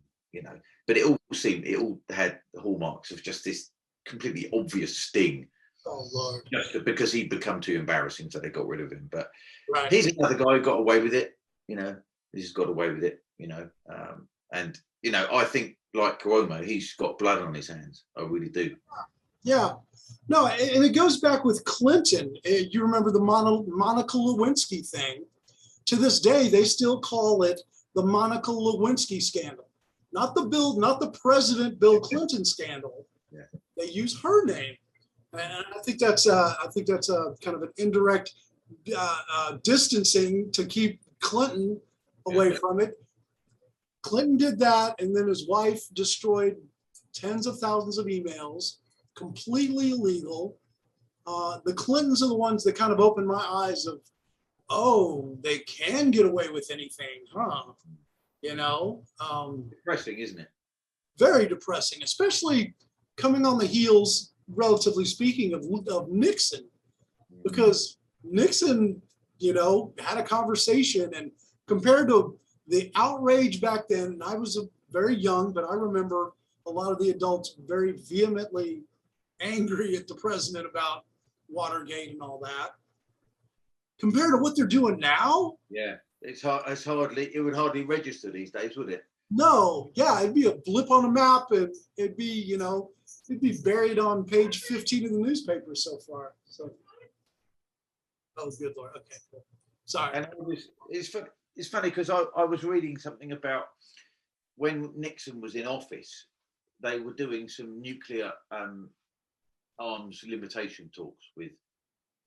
S1: but it all had the hallmarks of just this completely obvious sting.
S2: Oh Lord!
S1: Just because he'd become too embarrassing, so they got rid of him. But
S2: right.
S1: He's another guy who got away with it. He's got away with it. And I think like Cuomo, he's got blood on his hands. I really do.
S2: Yeah. No, and it goes back with Clinton. You remember the Monica Lewinsky thing? To this day, they still call it the Monica Lewinsky scandal. Not the President Bill Clinton scandal.
S1: Yeah.
S2: They use her name, and I think that's a kind of an indirect distancing to keep Clinton away from it. Clinton did that, and then his wife destroyed tens of thousands of emails, completely illegal. The Clintons are the ones that kind of opened my eyes of, oh, they can get away with anything, huh?
S1: Depressing, isn't it?
S2: Very depressing, especially coming on the heels, relatively speaking, of Nixon, because Nixon, had a conversation, and compared to the outrage back then, and I was very young, but I remember a lot of the adults very vehemently angry at the president about Watergate and all that. Compared to what they're doing now,
S1: yeah, it would hardly register these days, would it?
S2: No, yeah, it'd be a blip on a map, and it'd be buried on page 15 of the newspaper so far. So, oh, good Lord. Okay, cool. Sorry.
S1: And it's funny because I was reading something about when Nixon was in office. they were doing some nuclear arms limitation talks with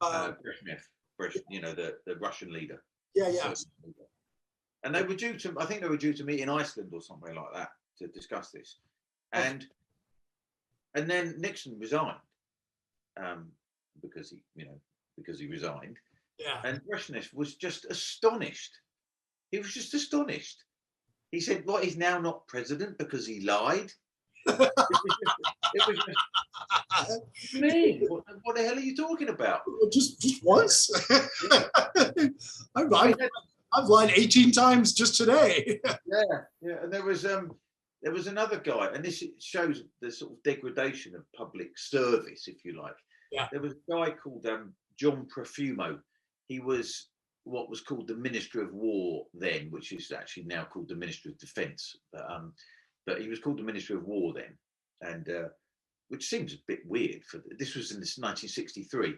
S1: Brezhnev, the Russian leader.
S2: Yeah.
S1: And they were due to, I think they were due to meet in Iceland or somewhere like that to discuss this. And then Nixon resigned because he resigned.
S2: Yeah.
S1: And Brezhnev was just astonished. He was just astonished. He said, "What? He's now not president because he lied." It was just me. What the hell are you talking about?
S2: Just once. I've lied 18 times just today.
S1: Yeah. And there was another guy, and this shows the sort of degradation of public service, if you like.
S2: Yeah.
S1: There was a guy called John Profumo. He was what was called the Minister of War then, which is actually now called the Minister of Defence. But he was called the Minister of War then, and which seems a bit weird. This was in 1963,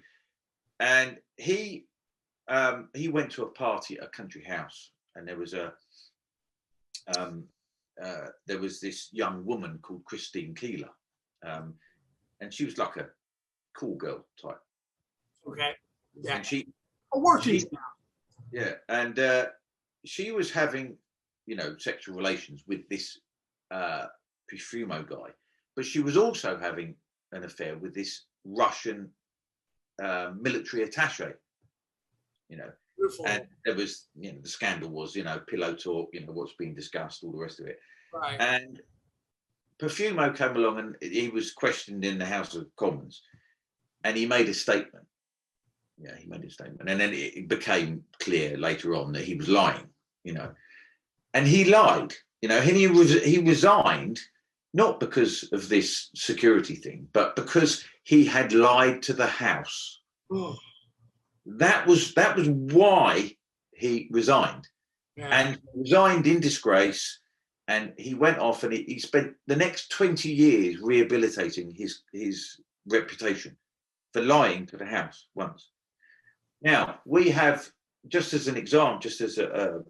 S1: and he went to a party at a country house, and there was this young woman called Christine Keeler, and she was like a cool girl type.
S2: Okay. Yeah.
S1: And she she was having, sexual relations with this Profumo guy, but she was also having an affair with this Russian military attaché.
S2: Beautiful.
S1: And there was, the scandal was, pillow talk, what's being discussed, all the rest of it.
S2: Right.
S1: And Profumo came along and he was questioned in the House of Commons, and he made a statement. Yeah, he made a statement, and then it became clear later on that he was lying. And he lied. And he resigned not because of this security thing, but because he had lied to the House.
S2: Oh.
S1: That was why he resigned, and resigned in disgrace. And he went off, and he spent the next 20 years rehabilitating his reputation for lying to the House once. Now we have, just as an example, just as a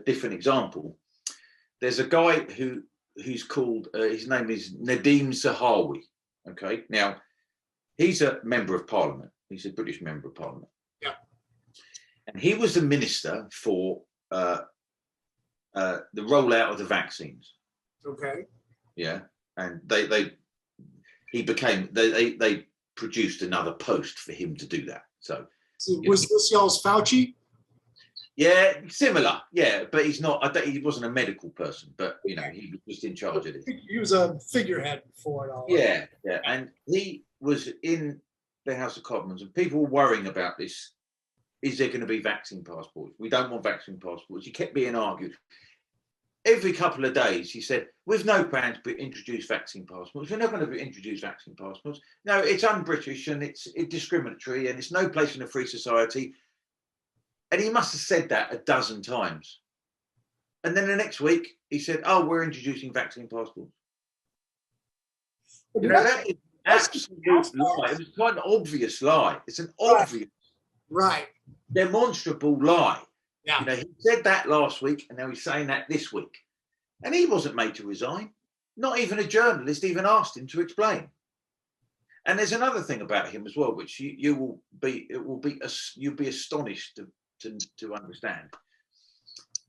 S1: different example, there's a guy who's called his name is Nadeem Zahawi. Okay, now he's a member of Parliament. He's a British member of Parliament.
S2: Yeah, and
S1: he was the minister for the rollout of the vaccines.
S2: Okay.
S1: Yeah, and they produced another post for him to do that. So
S2: was this y'all's Fauci?
S1: Yeah, similar. Yeah, but he's not. He wasn't a medical person, but he was just in charge of it.
S2: He was a figurehead for it all.
S1: Yeah, and he was in the House of Commons, and people were worrying about this. Is there going to be vaccine passports? We don't want vaccine passports. He kept being argued. Every couple of days, he said, "We've no plans to introduce vaccine passports. We're not going to introduce vaccine passports. No, it's un-British and it's discriminatory and it's no place in a free society." And he must have said that a dozen times. And then the next week, he said, "Oh, we're introducing vaccine passports." That is absolute lie. It was quite an obvious lie. It's an obvious, demonstrable lie.
S2: Yeah.
S1: He said that last week, and now he's saying that this week. And he wasn't made to resign. Not even a journalist even asked him to explain. And there's another thing about him as well, which you'll be astonished to understand.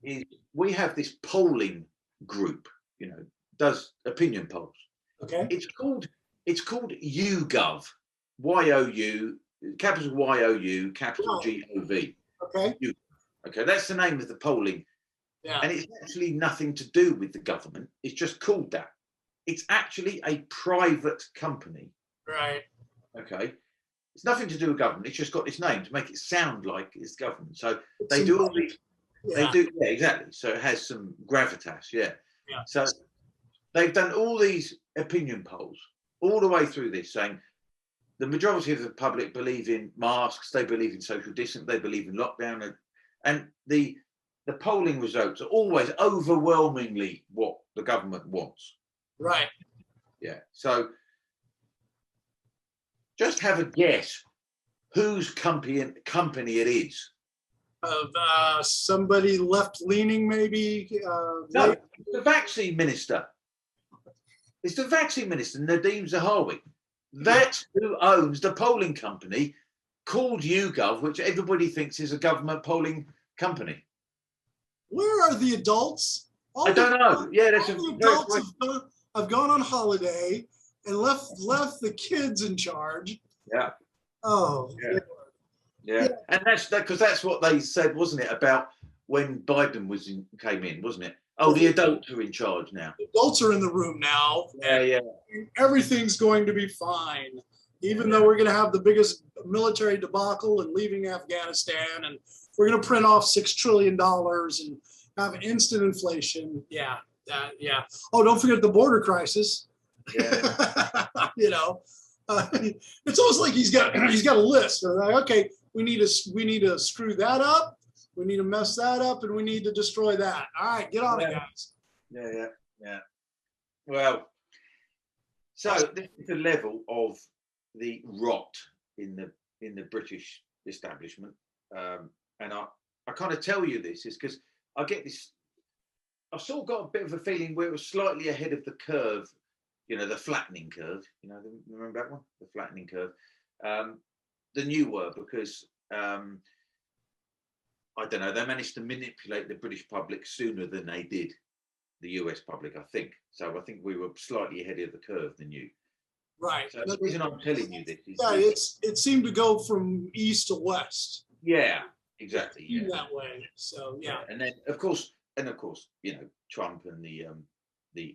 S1: Is we have this polling group, does opinion polls.
S2: Okay.
S1: It's called YouGov, YOU, capital YOU, capital GOV.
S2: Okay.
S1: Okay, that's the name of the polling.
S2: Yeah.
S1: And it's actually nothing to do with the government. It's just called that. It's actually a private company.
S2: Right.
S1: Okay. It's nothing to do with government. It's just got this name to make it sound like it's government. So they do all these.
S2: Yeah.
S1: They do. Yeah, exactly. So it has some gravitas. Yeah.
S2: Yeah.
S1: So they've done all these opinion polls all the way through this, saying the majority of the public believe in masks. They believe in social distance. They believe in lockdown. And the polling results are always overwhelmingly what the government wants.
S2: Right.
S1: Yeah. So just have a guess whose company it is.
S2: Somebody left-leaning, maybe?
S1: No, the vaccine minister. It's the vaccine minister, Nadeem Zahawi. That's who owns the polling company called YouGov, which everybody thinks is a government polling company.
S2: Where are the adults?
S1: I don't know. Yeah, that's
S2: all the adults have gone on holiday and left the kids in charge.
S1: Yeah.
S2: Oh.
S1: Yeah. And that's because that's what they said, wasn't it, about when Biden came in, wasn't it? Oh, the adults are in charge now.
S2: The adults are in the room now.
S1: Yeah.
S2: Everything's going to be fine, even though we're going to have the biggest military debacle and leaving Afghanistan, and we're going to print off $6 trillion and have instant inflation. Yeah. Oh, don't forget the border crisis.
S1: Yeah.
S2: It's almost like he's got a list. Like, okay, we need to screw that up. We need to mess that up, and we need to destroy that. All right, get on it, guys.
S1: Yeah. Well, so this is the level of the rot in the British establishment, and I kind of tell you this is because I get this. I've sort of got a bit of a feeling we're slightly ahead of the curve, the flattening curve. Remember that one, the flattening curve. The new word, because I don't know, they managed to manipulate the British public sooner than they did the US public, I think. So I think we were slightly ahead of the curve than you.
S2: Right.
S1: So the reason I'm telling you this is
S2: it seemed to go from east to west.
S1: Yeah, exactly.
S2: In that way. So yeah.
S1: And then of course, Trump and the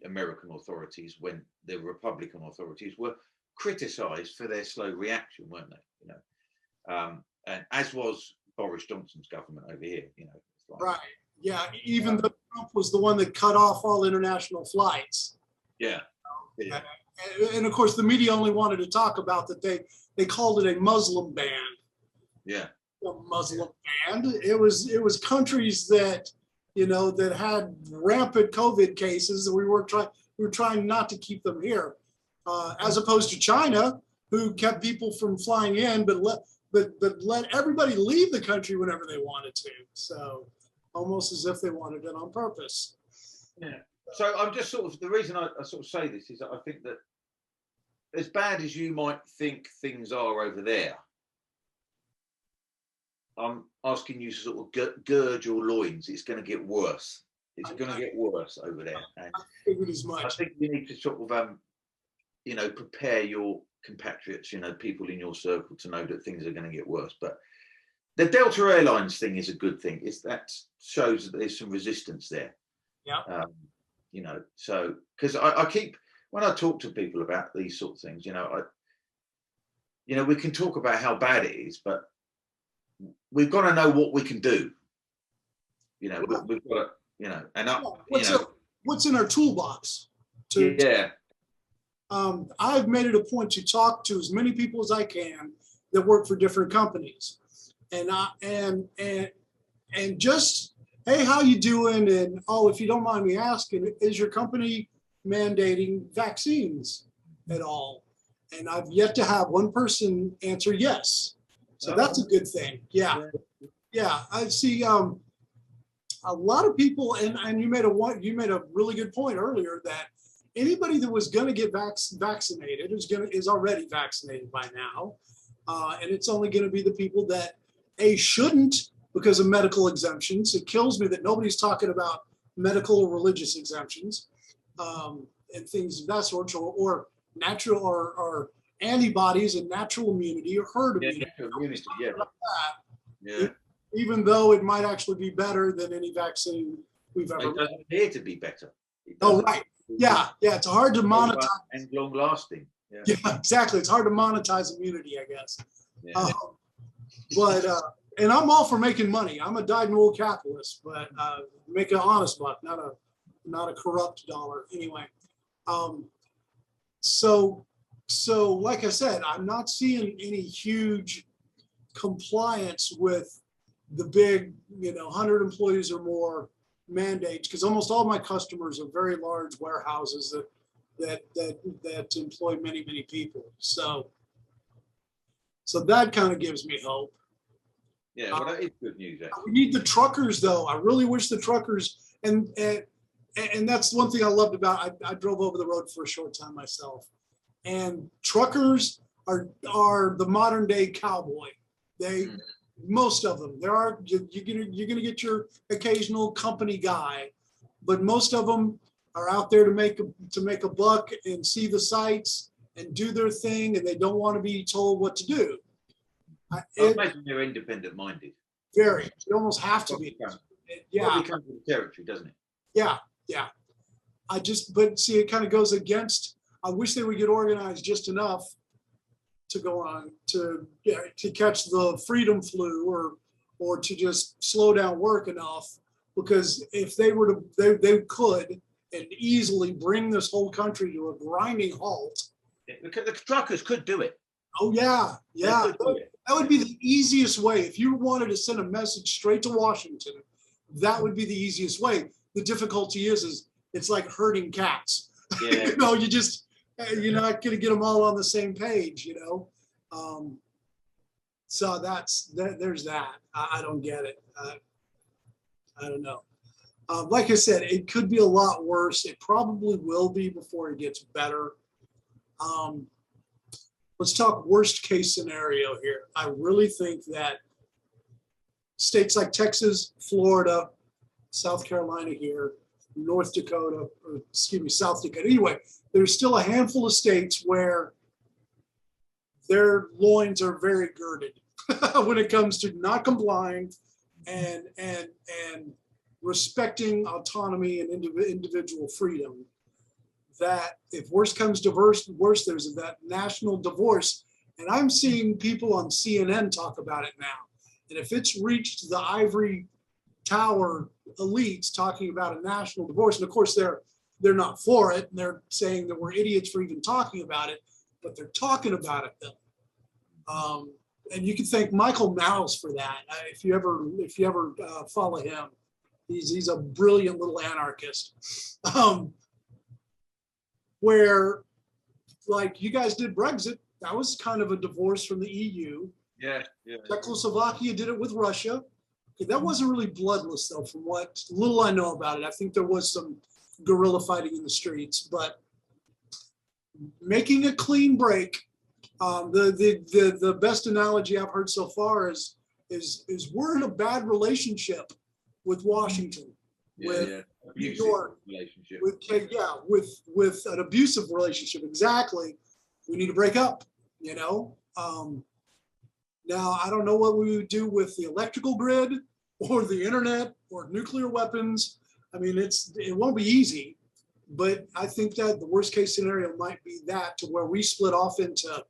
S1: American authorities, when the Republican authorities were criticised for their slow reaction, weren't they? And as was Boris Johnson's government over here,
S2: right. Yeah. Even though Trump was the one that cut off all international flights.
S1: Yeah.
S2: And of course, the media only wanted to talk about that they called it a Muslim ban.
S1: Yeah.
S2: A Muslim ban. It was countries that that had rampant COVID cases that we were trying not to keep them here, as opposed to China, who kept people from flying in, but let everybody leave the country whenever they wanted to. So almost as if they wanted it on purpose.
S1: Yeah. So I'm just the reason I sort of say this is that I think that as bad as you might think things are over there, I'm asking you to sort of gird your loins. It's going to get worse. It's going to get worse over there. And
S2: I figured as much.
S1: I think you need to sort of, prepare your compatriots, people in your circle to know that things are going to get worse. But the Delta Airlines thing is a good thing. That shows that there's some resistance there.
S2: Yeah.
S1: So because I keep, when I talk to people about these sort of things, we can talk about how bad it is, but we've got to know what we can do. We've got to, and
S2: what's in our toolbox? I've made it a point to talk to as many people as I can that work for different companies, and just, hey, how you doing? And if you don't mind me asking, is your company mandating vaccines at all? And I've yet to have one person answer yes. So that's a good thing. Yeah. I see a lot of people, and you made a really good point earlier that anybody that was going to get vaccinated is already vaccinated by now, and it's only going to be the people that shouldn't because of medical exemptions. It kills me that nobody's talking about medical or religious exemptions and things of that sort, or natural or antibodies and natural immunity or herd immunity. Even though it might actually be better than any vaccine we've ever.
S1: It doesn't appear to be better.
S2: Oh, right. Yeah. It's hard to monetize.
S1: And long lasting.
S2: Yeah, exactly. It's hard to monetize immunity, I guess.
S1: Yeah.
S2: And I'm all for making money. I'm a dyed-in-the-wool capitalist, but make an honest buck, not a corrupt dollar. Anyway, so like I said, I'm not seeing any huge compliance with the big, 100 employees or more mandates, because almost all my customers are very large warehouses that employ many people. So that kind of gives me hope.
S1: Yeah, well, that is good news. Actually.
S2: We need the truckers, though. I really wish the truckers and and that's one thing I loved about, I drove over the road for a short time myself, and truckers are the modern day cowboy. They, most of them, you're gonna get your occasional company guy, but most of them are out there to make a buck and see the sights and do their thing, and they don't want to be told what to do.
S1: I imagine they're independent minded.
S2: Very, you almost have to be. Yeah,
S1: it comes with the territory, doesn't it?
S2: yeah. But see, it kind of goes against. I wish they would get organized just enough to go on to catch the freedom flu, or to just slow down work enough, because if they were to, they could and easily bring this whole country to a grinding halt.
S1: The truckers could do it.
S2: Oh yeah. That would be the easiest way. If you wanted to send a message straight to Washington, that would be the easiest way. The difficulty is it's like herding cats.
S1: Yeah.
S2: You're not going to get them all on the same page, So there's that. I don't get it. I don't know. Like I said, it could be a lot worse. It probably will be before it gets better. Let's talk worst case scenario here. I really think that states like Texas, Florida, South Carolina here, South Dakota. Anyway, there's still a handful of states where their loins are very girded when it comes to not complying and respecting autonomy and individual freedom. That if worse comes to worse, there's that national divorce. And I'm seeing people on CNN talk about it now. And if it's reached the ivory tower elites talking about a national divorce, and of course they're not for it, and they're saying that we're idiots for even talking about it, but they're talking about it though. And you can thank Michael Mouse for that. If you ever follow him, he's a brilliant little anarchist. Where, like, you guys did Brexit, that was kind of a divorce from the EU.
S1: Yeah.
S2: Czechoslovakia did it with Russia. Okay, that wasn't really bloodless, though, from what little I know about it. I think there was some guerrilla fighting in the streets, but making a clean break. The best analogy I've heard so far is we're in a bad relationship with Washington. New York,
S1: relationship.
S2: with an abusive relationship. Exactly. We need to break up, Now, I don't know what we would do with the electrical grid or the internet or nuclear weapons. I mean, it won't be easy, but I think that the worst case scenario might be that, to where we split off into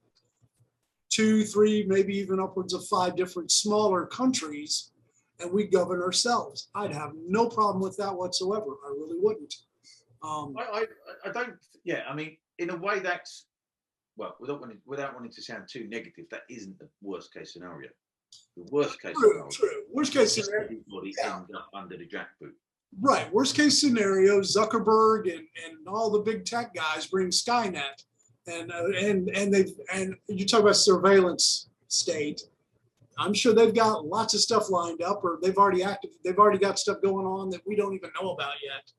S2: 2, 3, maybe even upwards of 5 different smaller countries, and we govern ourselves. I'd have no problem with that whatsoever. I really wouldn't.
S1: I don't. Yeah, I mean, in a way, that's, well, without wanting to sound too negative, that isn't the worst case scenario. The worst case scenario.
S2: True. Worst case scenario.
S1: Everybody ends up under the jackboot.
S2: Right. Worst case scenario, Zuckerberg and all the big tech guys bring Skynet, and you talk about surveillance state. I'm sure they've got lots of stuff lined up, or they've already got stuff going on that we don't even know about yet.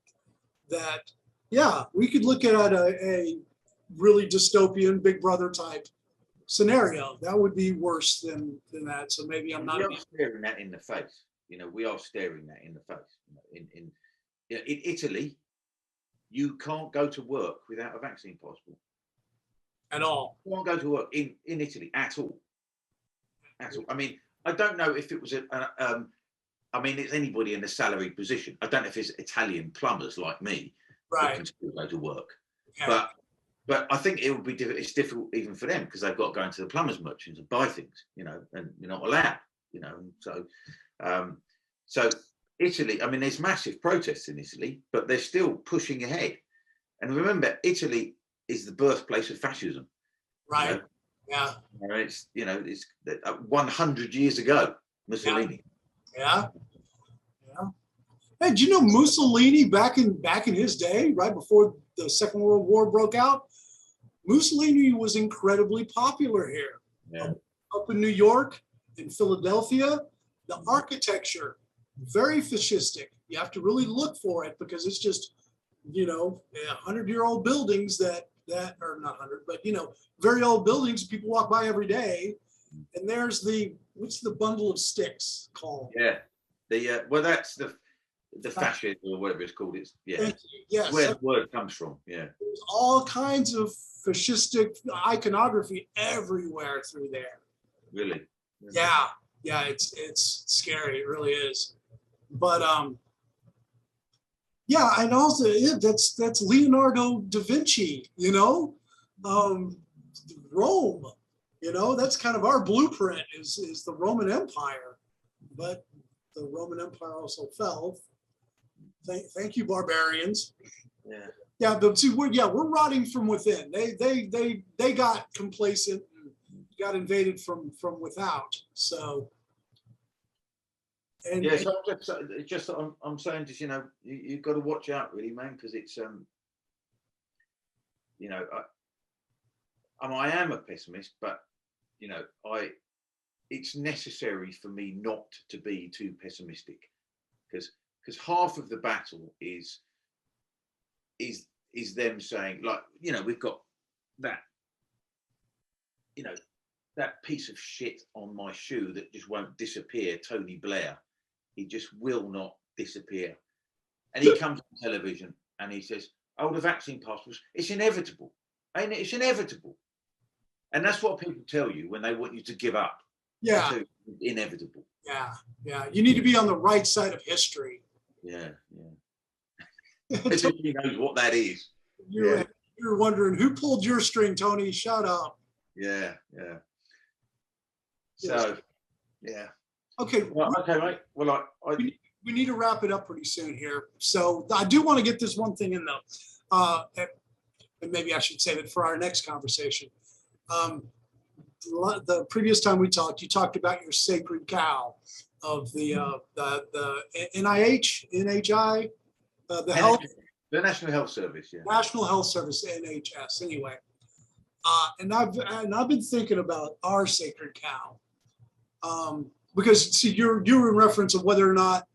S2: That, yeah, we could look at a really dystopian Big Brother type scenario. That would be worse than that. So maybe I'm not.
S1: We are staring that in the face. We are staring that in the face. In Italy, you can't go to work without a vaccine passport.
S2: At all.
S1: You can't go to work in Italy at all. I mean, I don't know if it was it's anybody in a salaried position. I don't know if it's Italian plumbers like me
S2: right.
S1: that can still go to work.
S2: Yeah.
S1: But I think it would be it's difficult even for them, because they've got to go into the plumbers merchants and buy things, and you're not allowed, So Italy, I mean, there's massive protests in Italy, but they're still pushing ahead. And remember, Italy is the birthplace of fascism.
S2: Right. Yeah.
S1: It's 100 years ago, Mussolini.
S2: Yeah. Hey, do you know Mussolini back in his day, right before the Second World War broke out? Mussolini was incredibly popular here.
S1: Yeah.
S2: Up in New York, in Philadelphia, the architecture, very fascistic. You have to really look for it, because it's just 100-year-old buildings that are not 100, but very old buildings people walk by every day, and there's what's the bundle of sticks called?
S1: Yeah, well, that's the fascist or whatever it's called. It's
S2: Yes,
S1: where the word comes from. Yeah,
S2: there's all kinds of fascistic iconography everywhere through there.
S1: really.
S2: Yeah, it's scary. It really is. But yeah, and also that's Leonardo da Vinci. Rome. That's kind of our blueprint is the Roman Empire, but the Roman Empire also fell. Thank you, barbarians.
S1: Yeah.
S2: Yeah, but see, we're rotting from within. They got complacent and got invaded from without. So. And,
S1: yeah, so I'm saying, just you've got to watch out, really, man, because it's I am a pessimist, but it's necessary for me not to be too pessimistic, because half of the battle is them saying, like, we've got that that piece of shit on my shoe that just won't disappear, Tony Blair. He just will not disappear. And he comes on television and he says, oh, the vaccine passports, it's inevitable. Ain't it? It's inevitable. And that's what people tell you when they want you to give up.
S2: Yeah.
S1: It's inevitable.
S2: Yeah. You need to be on the right side of history.
S1: Yeah. Nobody knows what that is.
S2: You're wondering who pulled your string, Tony? Shut up.
S1: Yeah. So, yeah.
S2: Okay.
S1: Well, okay, mate. Well,
S2: we need to wrap it up pretty soon here. So I do want to get this one thing in though, and maybe I should save it for our next conversation. The previous time we talked, you talked about your sacred cow of the NHI,
S1: the National Health Service, yeah.
S2: National Health Service, NHS. Anyway, and I've been thinking about our sacred cow, because see, you're in reference of whether or not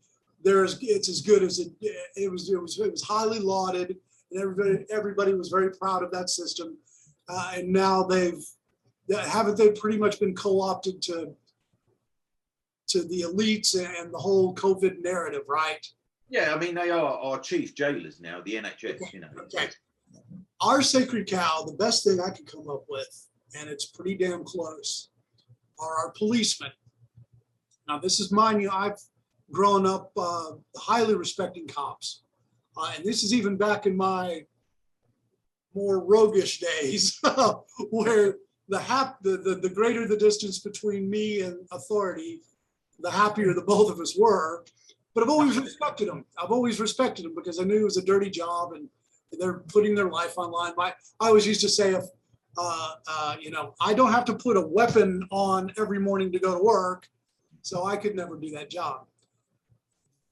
S2: it's as good as it was highly lauded, and everybody was very proud of that system, and now haven't they pretty much been co-opted to the elites and the whole COVID narrative, right?
S1: Yeah, I mean, they are our chief jailers now, the NHS.
S2: Okay. Okay. Our sacred cow, the best thing I could come up with, and it's pretty damn close, are our policemen. Now, this is mine. I've grown up highly respecting cops, and this is even back in my more roguish days, where the greater the distance between me and authority, the happier the both of us were. But I've always respected them. Because I knew it was a dirty job and they're putting their life online. I always used to say, I don't have to put a weapon on every morning to go to work, so I could never do that job.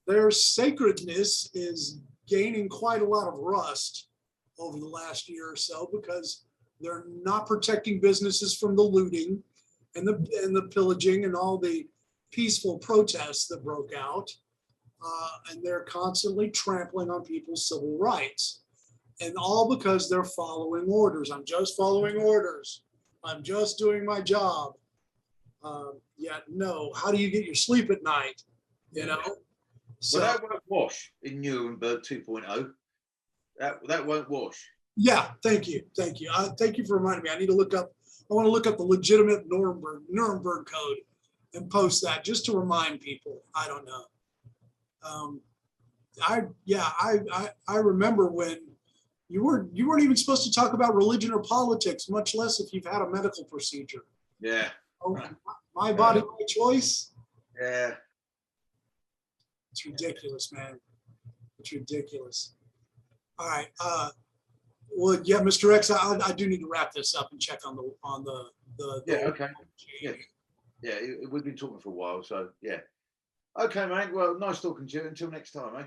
S2: Their sacredness is gaining quite a lot of rust over the last year or so, because they're not protecting businesses from the looting and the pillaging and all the peaceful protests that broke out. And they're constantly trampling on people's civil rights, and all because they're following orders. I'm just following orders. I'm just doing my job. No, how do you get your sleep at night? So
S1: that won't wash in Nuremberg 2.0. That won't wash.
S2: Yeah, thank you. Thank you for reminding me. I want to look up the legitimate Nuremberg code and post that just to remind people. I don't know. I remember when you weren't even supposed to talk about religion or politics, much less if you've had a medical procedure.
S1: Yeah.
S2: My body, my choice.
S1: Yeah.
S2: It's ridiculous, man. It's ridiculous. All right. Well, yeah, Mr. X, I do need to wrap this up and check on the.
S1: Yeah. Okay. Yeah. We've been talking for a while, so yeah. Okay, mate. Well, nice talking to you. Until next time, eh?